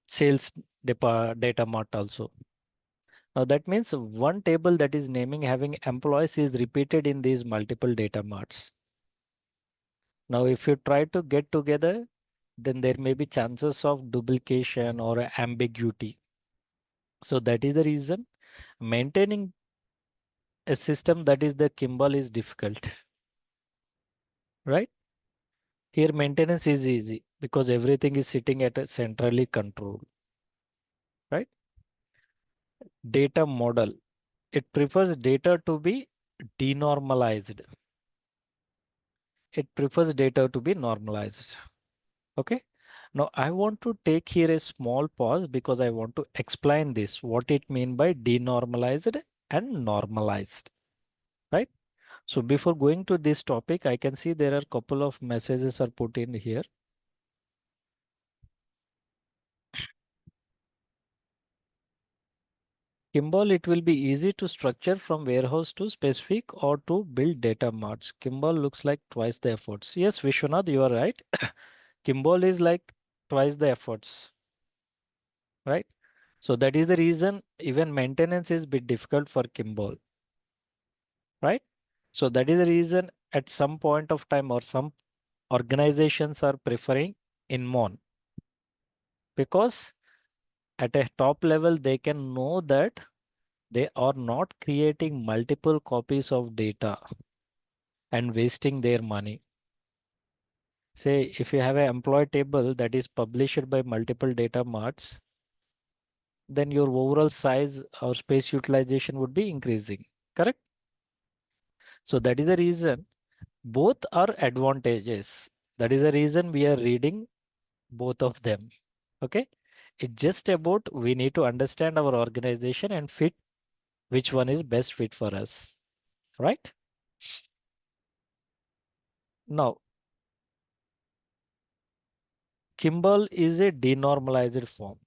sales data mart also. Now that means one table that is naming having employees is repeated in these multiple data marts. Now if you try to get together, then there may be chances of duplication or ambiguity. So that is the reason maintaining a system that is the Kimball is difficult, right? Here maintenance is easy because everything is sitting at a centrally controlled, right? Data model. It prefers data to be denormalized. It prefers data to be normalized. Okay. Now I want to take here a small pause because I want to explain this, what it mean by denormalized and normalized, right? So before going to this topic, I can see there are a couple of messages are put in here. Kimball, it will be easy to structure from warehouse to specific or to build data marts. Kimball looks like twice the efforts. Yes, Vishwanath, you are right. Kimball is like twice the efforts, right? So that is the reason even maintenance is bit difficult for Kimball, right? So that is the reason at some point of time or some organizations are preferring Inmon because at a top level they can know that they are not creating multiple copies of data and wasting their money. Say if you have an employee table that is published by multiple data marts, then your overall size or space utilization would be increasing, correct? So that is the reason both are advantages. That is the reason we are reading both of them. Okay. It's just about we need to understand our organization and fit which one is best fit for us, right? Now, Kimball is a denormalized form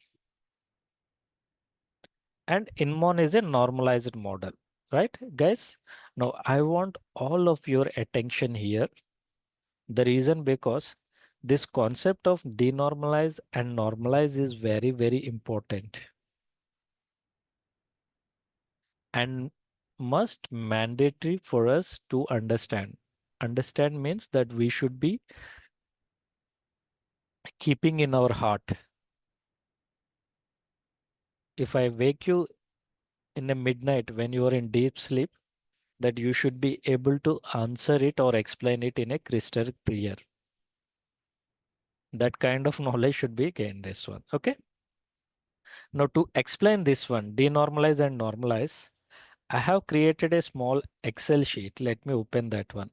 and Inmon is a normalized model, right, guys? Now, I want all of your attention here. The reason because this concept of denormalize and normalize is very, very important and must mandatory for us to understand. Understand means that we should be keeping in our heart. if I wake you in the midnight when you are in deep sleep, that you should be able to answer it or explain it in a crystal clear. That kind of knowledge should be gained this one. Okay. Now to explain this one, denormalize and normalize, I have created a small Excel sheet. Let me open that one.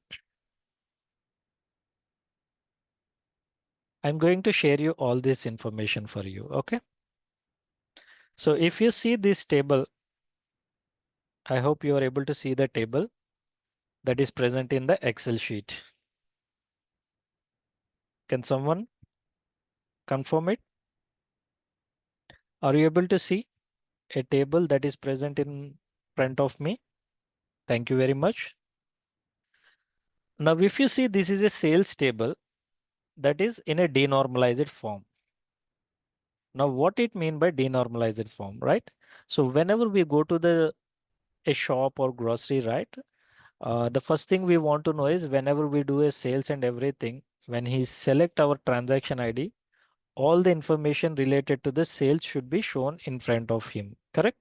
I'm going to share you all this information for you. Okay. So if you see this table, I hope you are able to see the table that is present in the Excel sheet. Can someone confirm it? Are you able to see a table that is present in front of me? Thank you very much. Now, if you see, this is a sales table that is in a denormalized form. Now, what it mean by denormalized form, right? So whenever we go to a shop or grocery, right? The first thing we want to know is whenever we do a sales and everything, when he select our transaction ID, all the information related to the sales should be shown in front of him, correct?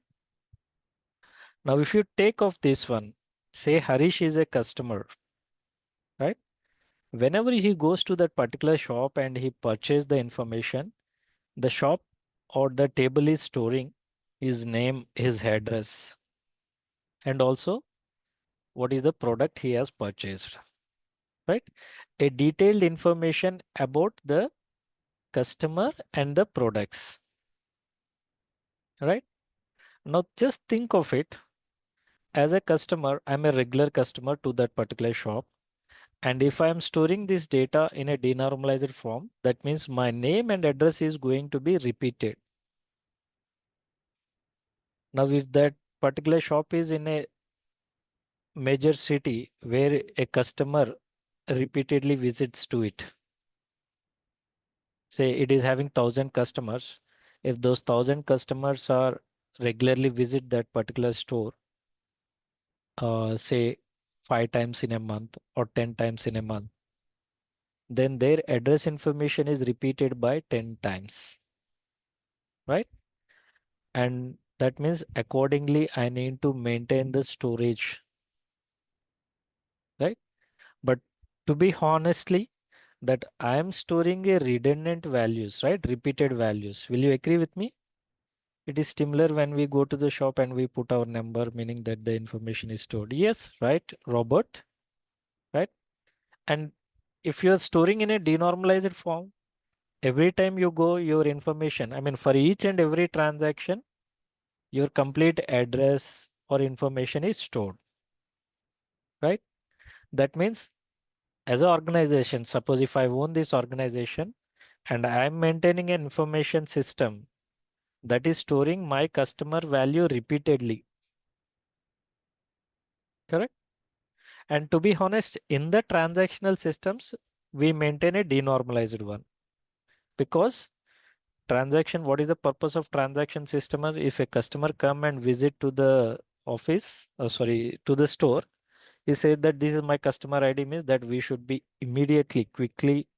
Now, if you take off this one, say Harish is a customer, right? Whenever he goes to that particular shop and he purchase the information, the shop or the table is storing his name, his address, and also what is the product he has purchased, right? A detailed information about the customer and the products, right? Now just think of it as a customer. I'm a regular customer to that particular shop. And if I'm storing this data in a denormalized form, that means my name and address is going to be repeated. Now, if that particular shop is in a major city where a customer repeatedly visits to it, say it is having 1,000 customers, if those 1,000 customers are regularly visit that particular store, say 5 times in a month or 10 times in a month, then their address information is repeated by 10 times, right? And that means accordingly, I need to maintain the storage, right? But to be honestly, that I am storing a redundant values, right? Repeated values. Will you agree with me? It is similar when we go to the shop and we put our number, meaning that the information is stored. Yes, right, Robert, right? And if you are storing in a denormalized form, every time you go, your information, I mean, for each and every transaction, your complete address or information is stored, right? That means as an organization, suppose if I own this organization and I am maintaining an information system that is storing my customer value repeatedly, correct? And to be honest, in the transactional systems, we maintain a denormalized one because transaction, what is the purpose of transaction system? If a customer come and visit to the office, sorry, to the store, he said that this is my customer ID, means that we should be immediately, quickly,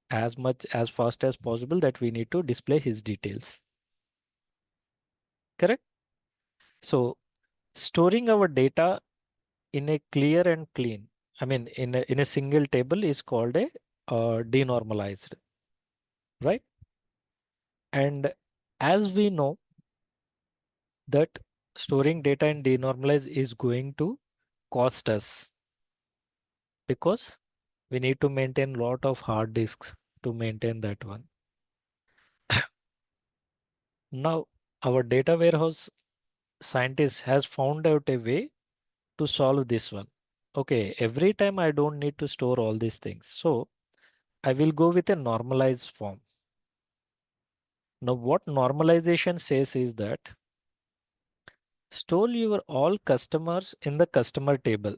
as much as fast as possible that we need to display his details. Correct? So storing our data in a clear and clean, I mean, in a single table is called a denormalized, right? And as we know that storing data in denormalized is going to cost us because we need to maintain lot of hard disks to maintain that one. Now, our data warehouse scientist has found out a way to solve this one. Okay, every time I don't need to store all these things. So I will go with a normalized form. Now, what normalization says is that store your all customers in the customer table.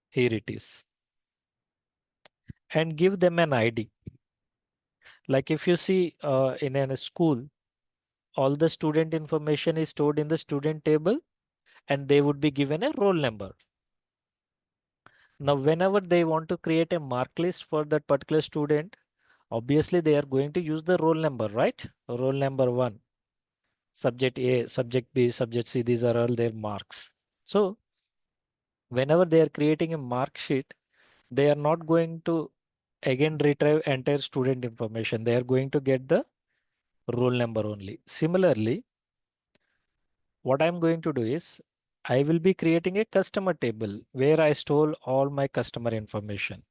Here it is. And give them an ID. Like if you see in a school, all the student information is stored in the student table and they would be given a roll number. Now, whenever they want to create a mark list for that particular student, obviously they are going to use the roll number, right? Roll number one. subject A, subject B, subject C, these are all their marks. So whenever they are creating a mark sheet, they are not going to again retrieve entire student information. They are going to get the roll number only. Similarly, what I'm going to do is I will be creating a customer table where I store all my customer information.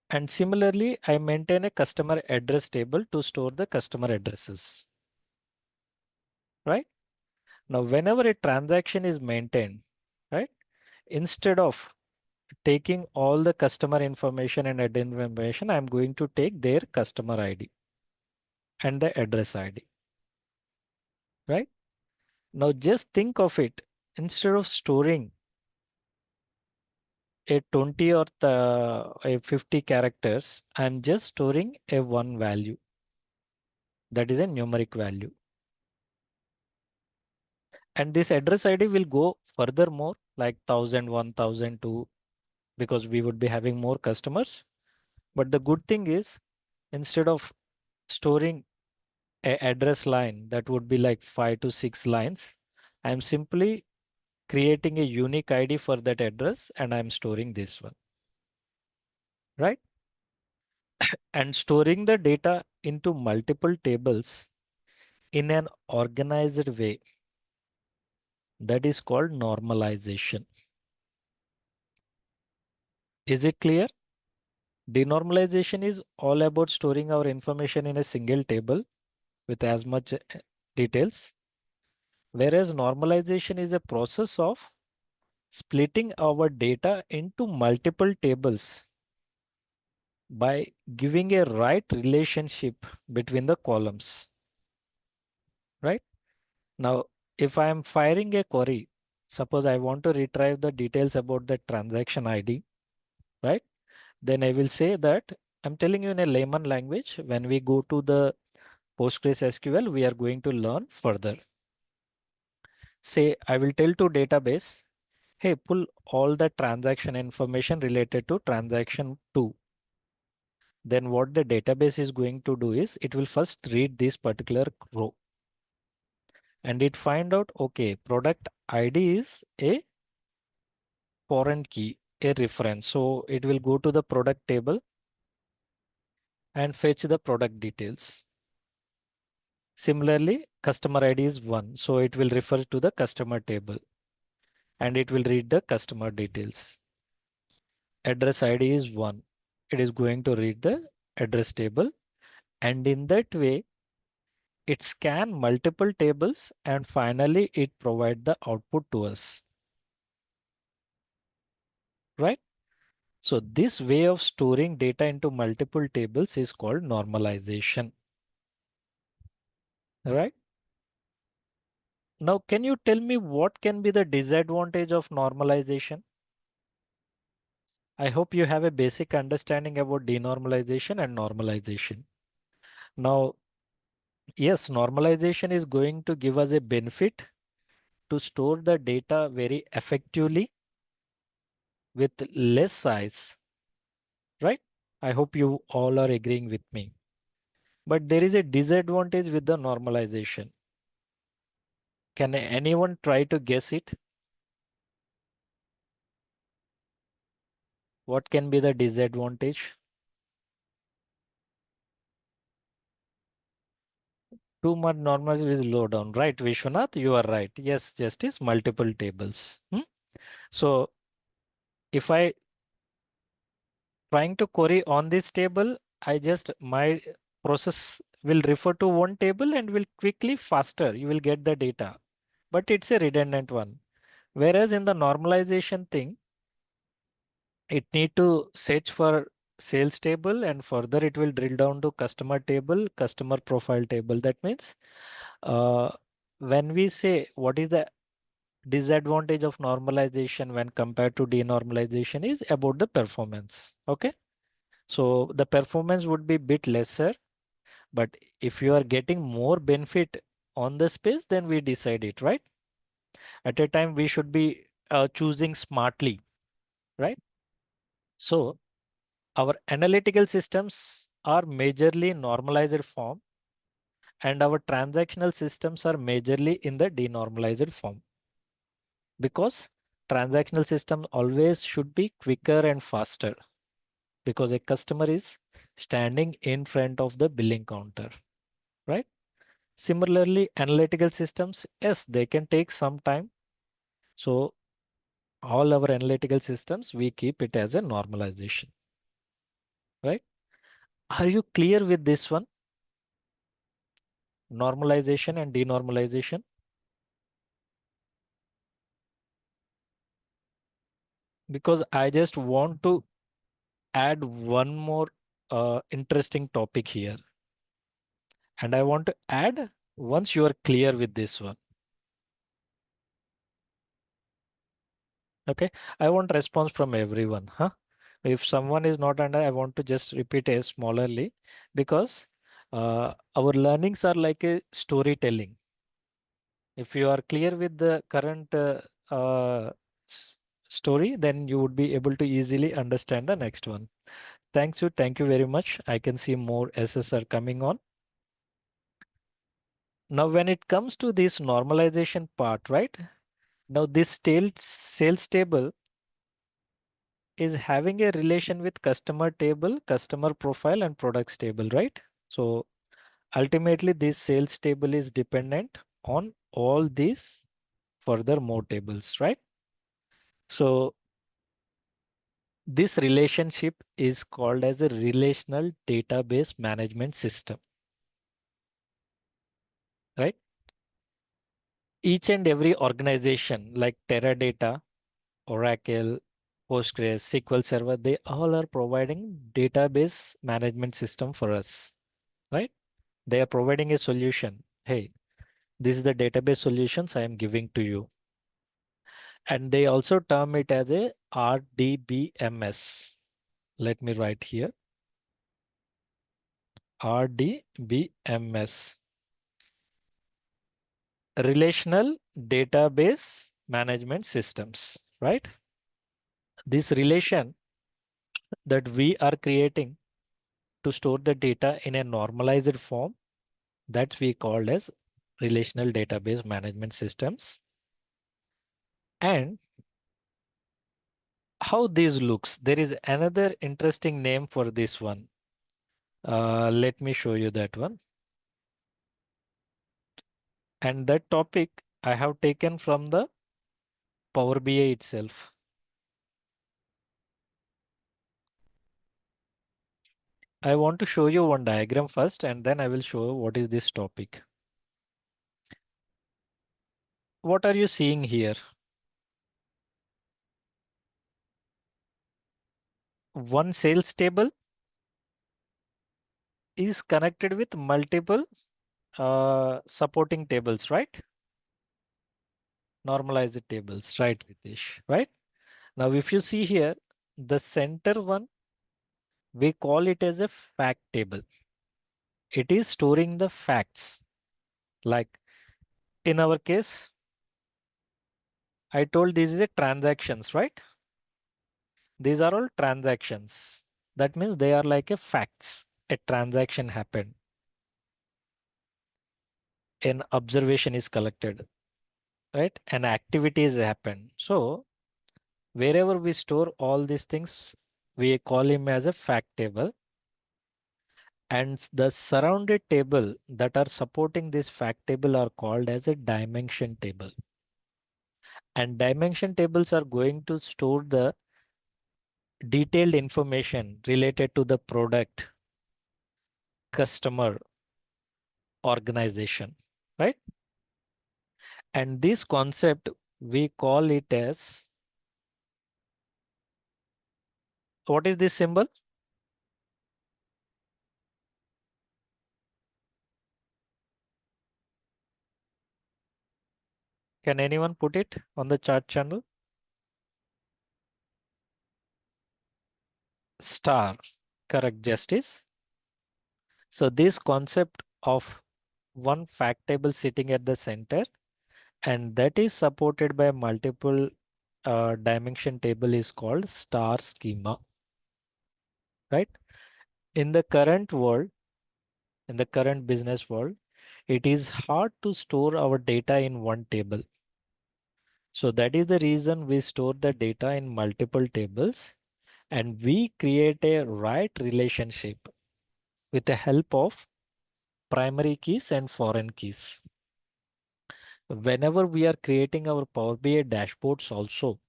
And similarly, I maintain a customer address table to store the customer addresses, right? Now, whenever a transaction is maintained, right, instead of taking all the customer information and add information, I'm going to take their customer ID and the address ID, right? Now, just think of it. Instead of storing a 20 or a 50 characters, I'm just storing a one value. That is a numeric value. And this address ID will go furthermore like 1000, 1002 because we would be having more customers. But the good thing is instead of storing a address line that would be like 5 to 6 lines, I'm simply creating a unique ID for that address and I'm storing this one, right? And storing the data into multiple tables in an organized way. That is called normalization. Is it clear? Denormalization is all about storing our information in a single table with as much details, whereas normalization is a process of splitting our data into multiple tables by giving a right relationship between the columns, right? Now, if I am firing a query, suppose I want to retrieve the details about the transaction ID, right? Then I will say that I'm telling you in a layman language, when we go to the PostgreSQL, we are going to learn further. Say, I will tell to database, hey, pull all the transaction information related to transaction 2. Then what the database is going to do is it will first read this particular row and it find out, okay, product ID is a foreign key, a reference. So it will go to the product table and fetch the product details. Similarly, customer ID is 1. So it will refer to the customer table and it will read the customer details. Address ID is 1. It is going to read the address table. And in that way, it scan multiple tables and finally it provide the output to us, right? So this way of storing data into multiple tables is called normalization, right? Now, can you tell me what can be the disadvantage of normalization? I hope you have a basic understanding about denormalization and normalization. Now, yes, normalization is going to give us a benefit to store the data very effectively with less size, right? I hope you all are agreeing with me. But there is a disadvantage with the normalization. Can anyone try to guess it? What can be the disadvantage? Too much normalization is low down, right? Vishwanath, you are right. Yes, justice, multiple tables. So if I trying to query on this table, my process will refer to one table and will quickly faster. You will get the data, but it's a redundant one. Whereas in the normalization thing, it need to search for sales table and further it will drill down to customer table, customer profile table. That means uh, when we say what is the disadvantage of normalization when compared to denormalization is about the performance. Okay. So the performance would be bit lesser, but if you are getting more benefit on the space, then we decide it, right? At a time, we should be choosing smartly, right? So our analytical systems are majorly normalized form And our transactional systems are majorly in the denormalized form because transactional systems always should be quicker and faster because a customer is standing in front of the billing counter, right? Similarly, analytical systems, yes, they can take some time. So all our analytical systems, we keep it as a normalization, right? Are you clear with this one? Normalization and denormalization? Because I just want to add one more interesting topic here. And I want to add once you are clear with this one. Okay. I want response from everyone. Huh? If someone is not under, I want to just repeat a smaller because our learnings are like a storytelling. If you are clear with the current uh, story, then you would be able to easily understand the next one. Thanks you. Thank you very much. I can see more SS are coming on. Now, when it comes to this normalization part, right? Now, this sales table is having a relation with customer table, customer profile, and products table, right? So ultimately, this sales table is dependent on all these further more tables, right? So this relationship is called as a relational database management system, right? Each and every organization like Teradata, Oracle, Postgres, SQL Server, they all are providing database management system for us, right? They are providing a solution. Hey, this is the database solutions I am giving to you. And they also term it as a RDBMS. Let me write here. RDBMS. Relational database management systems, right? This relation that we are creating to store the data in a normalized form that we called as relational database management systems. And how this looks, there is another interesting name for this one. Let me show you that one. And that topic I have taken from the Power BI itself. I want to show you one diagram first, and then I will show what is this topic. What are you seeing here? One sales table is connected with multiple supporting tables, right? Normalized tables, right, Ritesh, right? Now, if you see here, the center one, we call it as a fact table. It is storing the facts. Like in our case, I told this is a transactions, right? These are all transactions. That means they are like a facts. A transaction happened. An observation is collected, right? An activity has happened. So wherever we store all these things, we call him as a fact table. And the surrounded table that are supporting this fact table are called as a dimension table. And dimension tables are going to store the detailed information related to the product, customer, organization, right? And this concept, we call it as, what is this symbol? Can anyone put it on the chat channel? Star, correct, Justice. So this concept of one fact table sitting at the center and that is supported by multiple dimension table is called star schema, right? In the current world, in the current business world, It is hard to store our data in one table. So that is the reason we store the data in multiple tables and we create a right relationship with the help of primary keys and foreign keys. Whenever we are creating our Power BI dashboards also,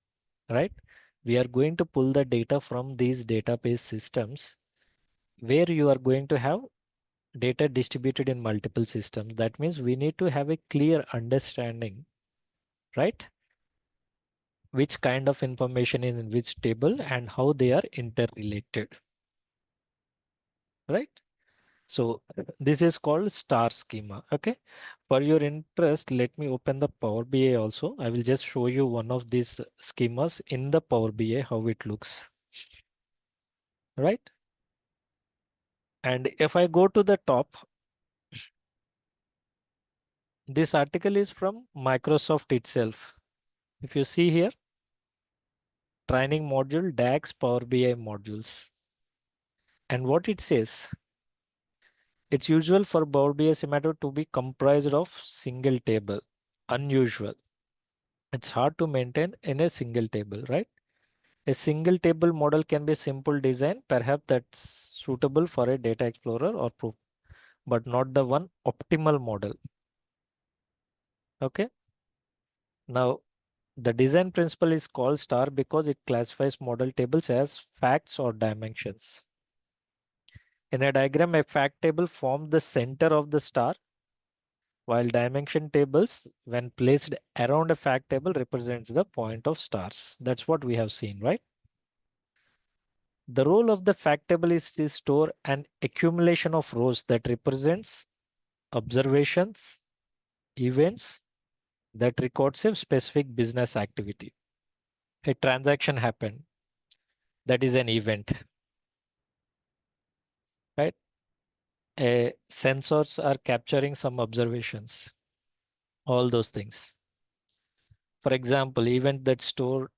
right? We are going to pull the data from these database systems where you are going to have data distributed in multiple systems. That means we need to have a clear understanding, right? Which kind of information is in which table and how they are interrelated, right? So this is called star schema. Okay. For your interest, let me open the Power BI also. I will just show you one of these schemas in the Power BI, how it looks, right? And if I go to the top, this article is from Microsoft itself. If you see here, training module, DAX, Power BI modules. And what it says, it's usual for Power BI schema to be comprised of single table. Unusual. It's hard to maintain in a single table, right? A single table model can be a simple design, perhaps that's suitable for a data explorer or proof, but not the one optimal model. Okay. Now, the design principle is called star because it classifies model tables as facts or dimensions. In a diagram, a fact table forms the center of the star, while dimension tables, when placed around a fact table, represents the point of stars. That's what we have seen, right? The role of the fact table is to store an accumulation of rows that represents observations, events that records a specific business activity. A transaction happened. That is an event, right? Sensors are capturing some observations, all those things. For example, event that store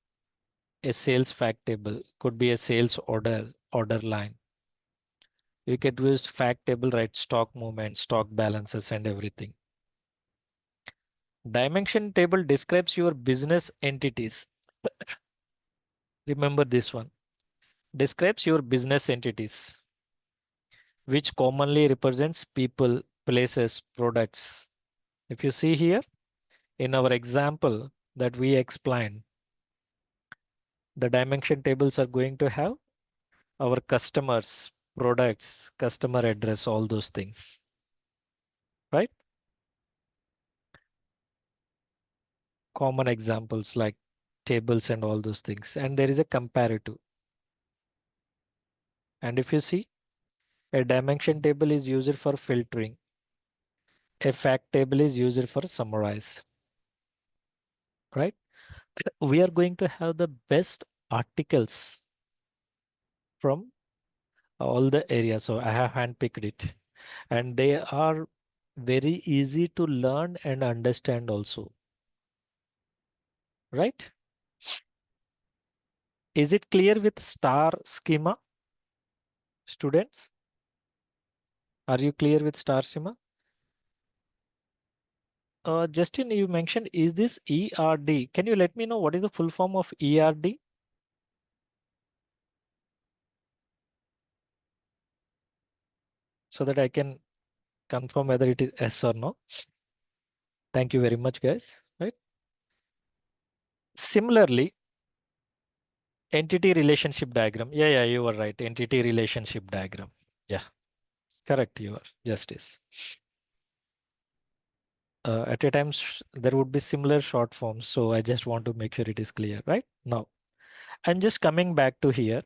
a sales fact table could be a sales order line. You can use fact table, right? Stock movement, stock balances, and everything. Dimension table describes your business entities. Remember this one. Describes your business entities, which commonly represents people, places, products. If you see here in our example that we explained, the dimension tables are going to have our customers, products, customer address, all those things, right? Common examples like tables and all those things. And there is a comparative. And if you see, a dimension table is used for filtering. A fact table is used for summarize, right? We are going to have the best articles from all the areas. So I have handpicked it. And they are very easy to learn and understand also, right? Is it clear with star schema, students? Are you clear with star schema? Justin, you mentioned, is this ERD? Can you let me know what is the full form of ERD? So that I can confirm whether it is yes or no. Thank you very much, guys. Right. Similarly, entity relationship diagram. Yeah, you were right. Entity relationship diagram. Yeah, correct. You are justice. At a time, there would be similar short forms. So I just want to make sure it is clear, right? Now, I'm just coming back to here.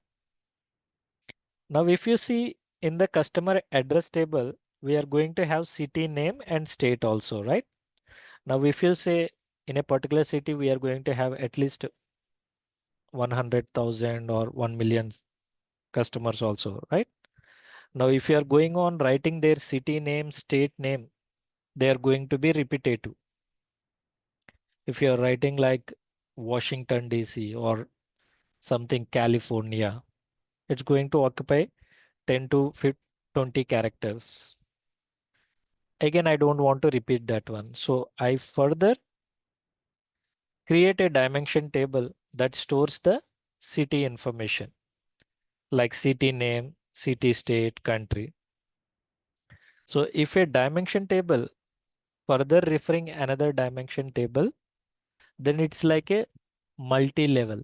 Now, if you see in the customer address table, we are going to have city name and state also, right? Now, if you say in a particular city, we are going to have at least 100,000 or 1 million customers also, right? Now, if you are going on writing their city name, state name, they are going to be repetitive. If you are writing like Washington, DC or something California, it's going to occupy 10 to 20 characters. Again, I don't want to repeat that one. So I further create a dimension table that stores the city information like city name, city state, country. So if a dimension table further referring another dimension table, then it's like a multi-level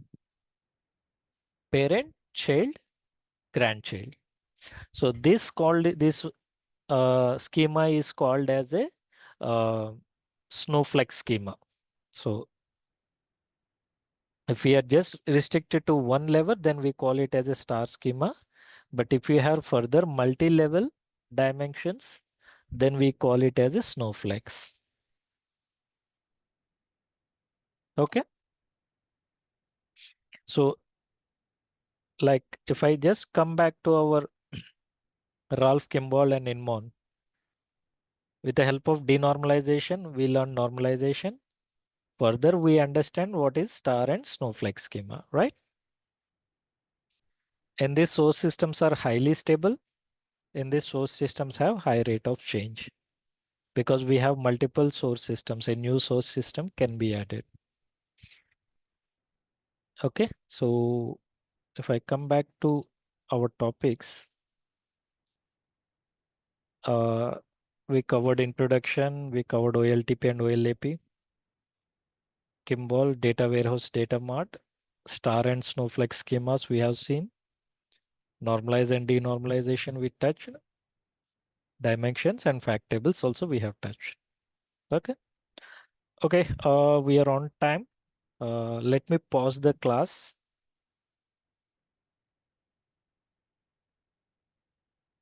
parent, child, grandchild. So this schema is called as a uh, snowflake schema. So if we are just restricted to one level, then we call it as a star schema. But if you have further multi-level dimensions, then we call it as a snowflakes. Okay. So like if I just come back to our Ralph Kimball and Inmon, with the help of denormalization, we learn normalization. Further, we understand what is star and snowflake schema, right? And these source systems are highly stable. And these source systems have high rate of change because we have multiple source systems. A new source system can be added. Okay, so if I come back to our topics, uh, we covered introduction, we covered OLTP and OLAP, Kimball, data warehouse, data mart, star and snowflake schemas we have seen, normalize and denormalization we touched, dimensions and fact tables also we have touched. Okay. Okay, we are on time. Let me pause the class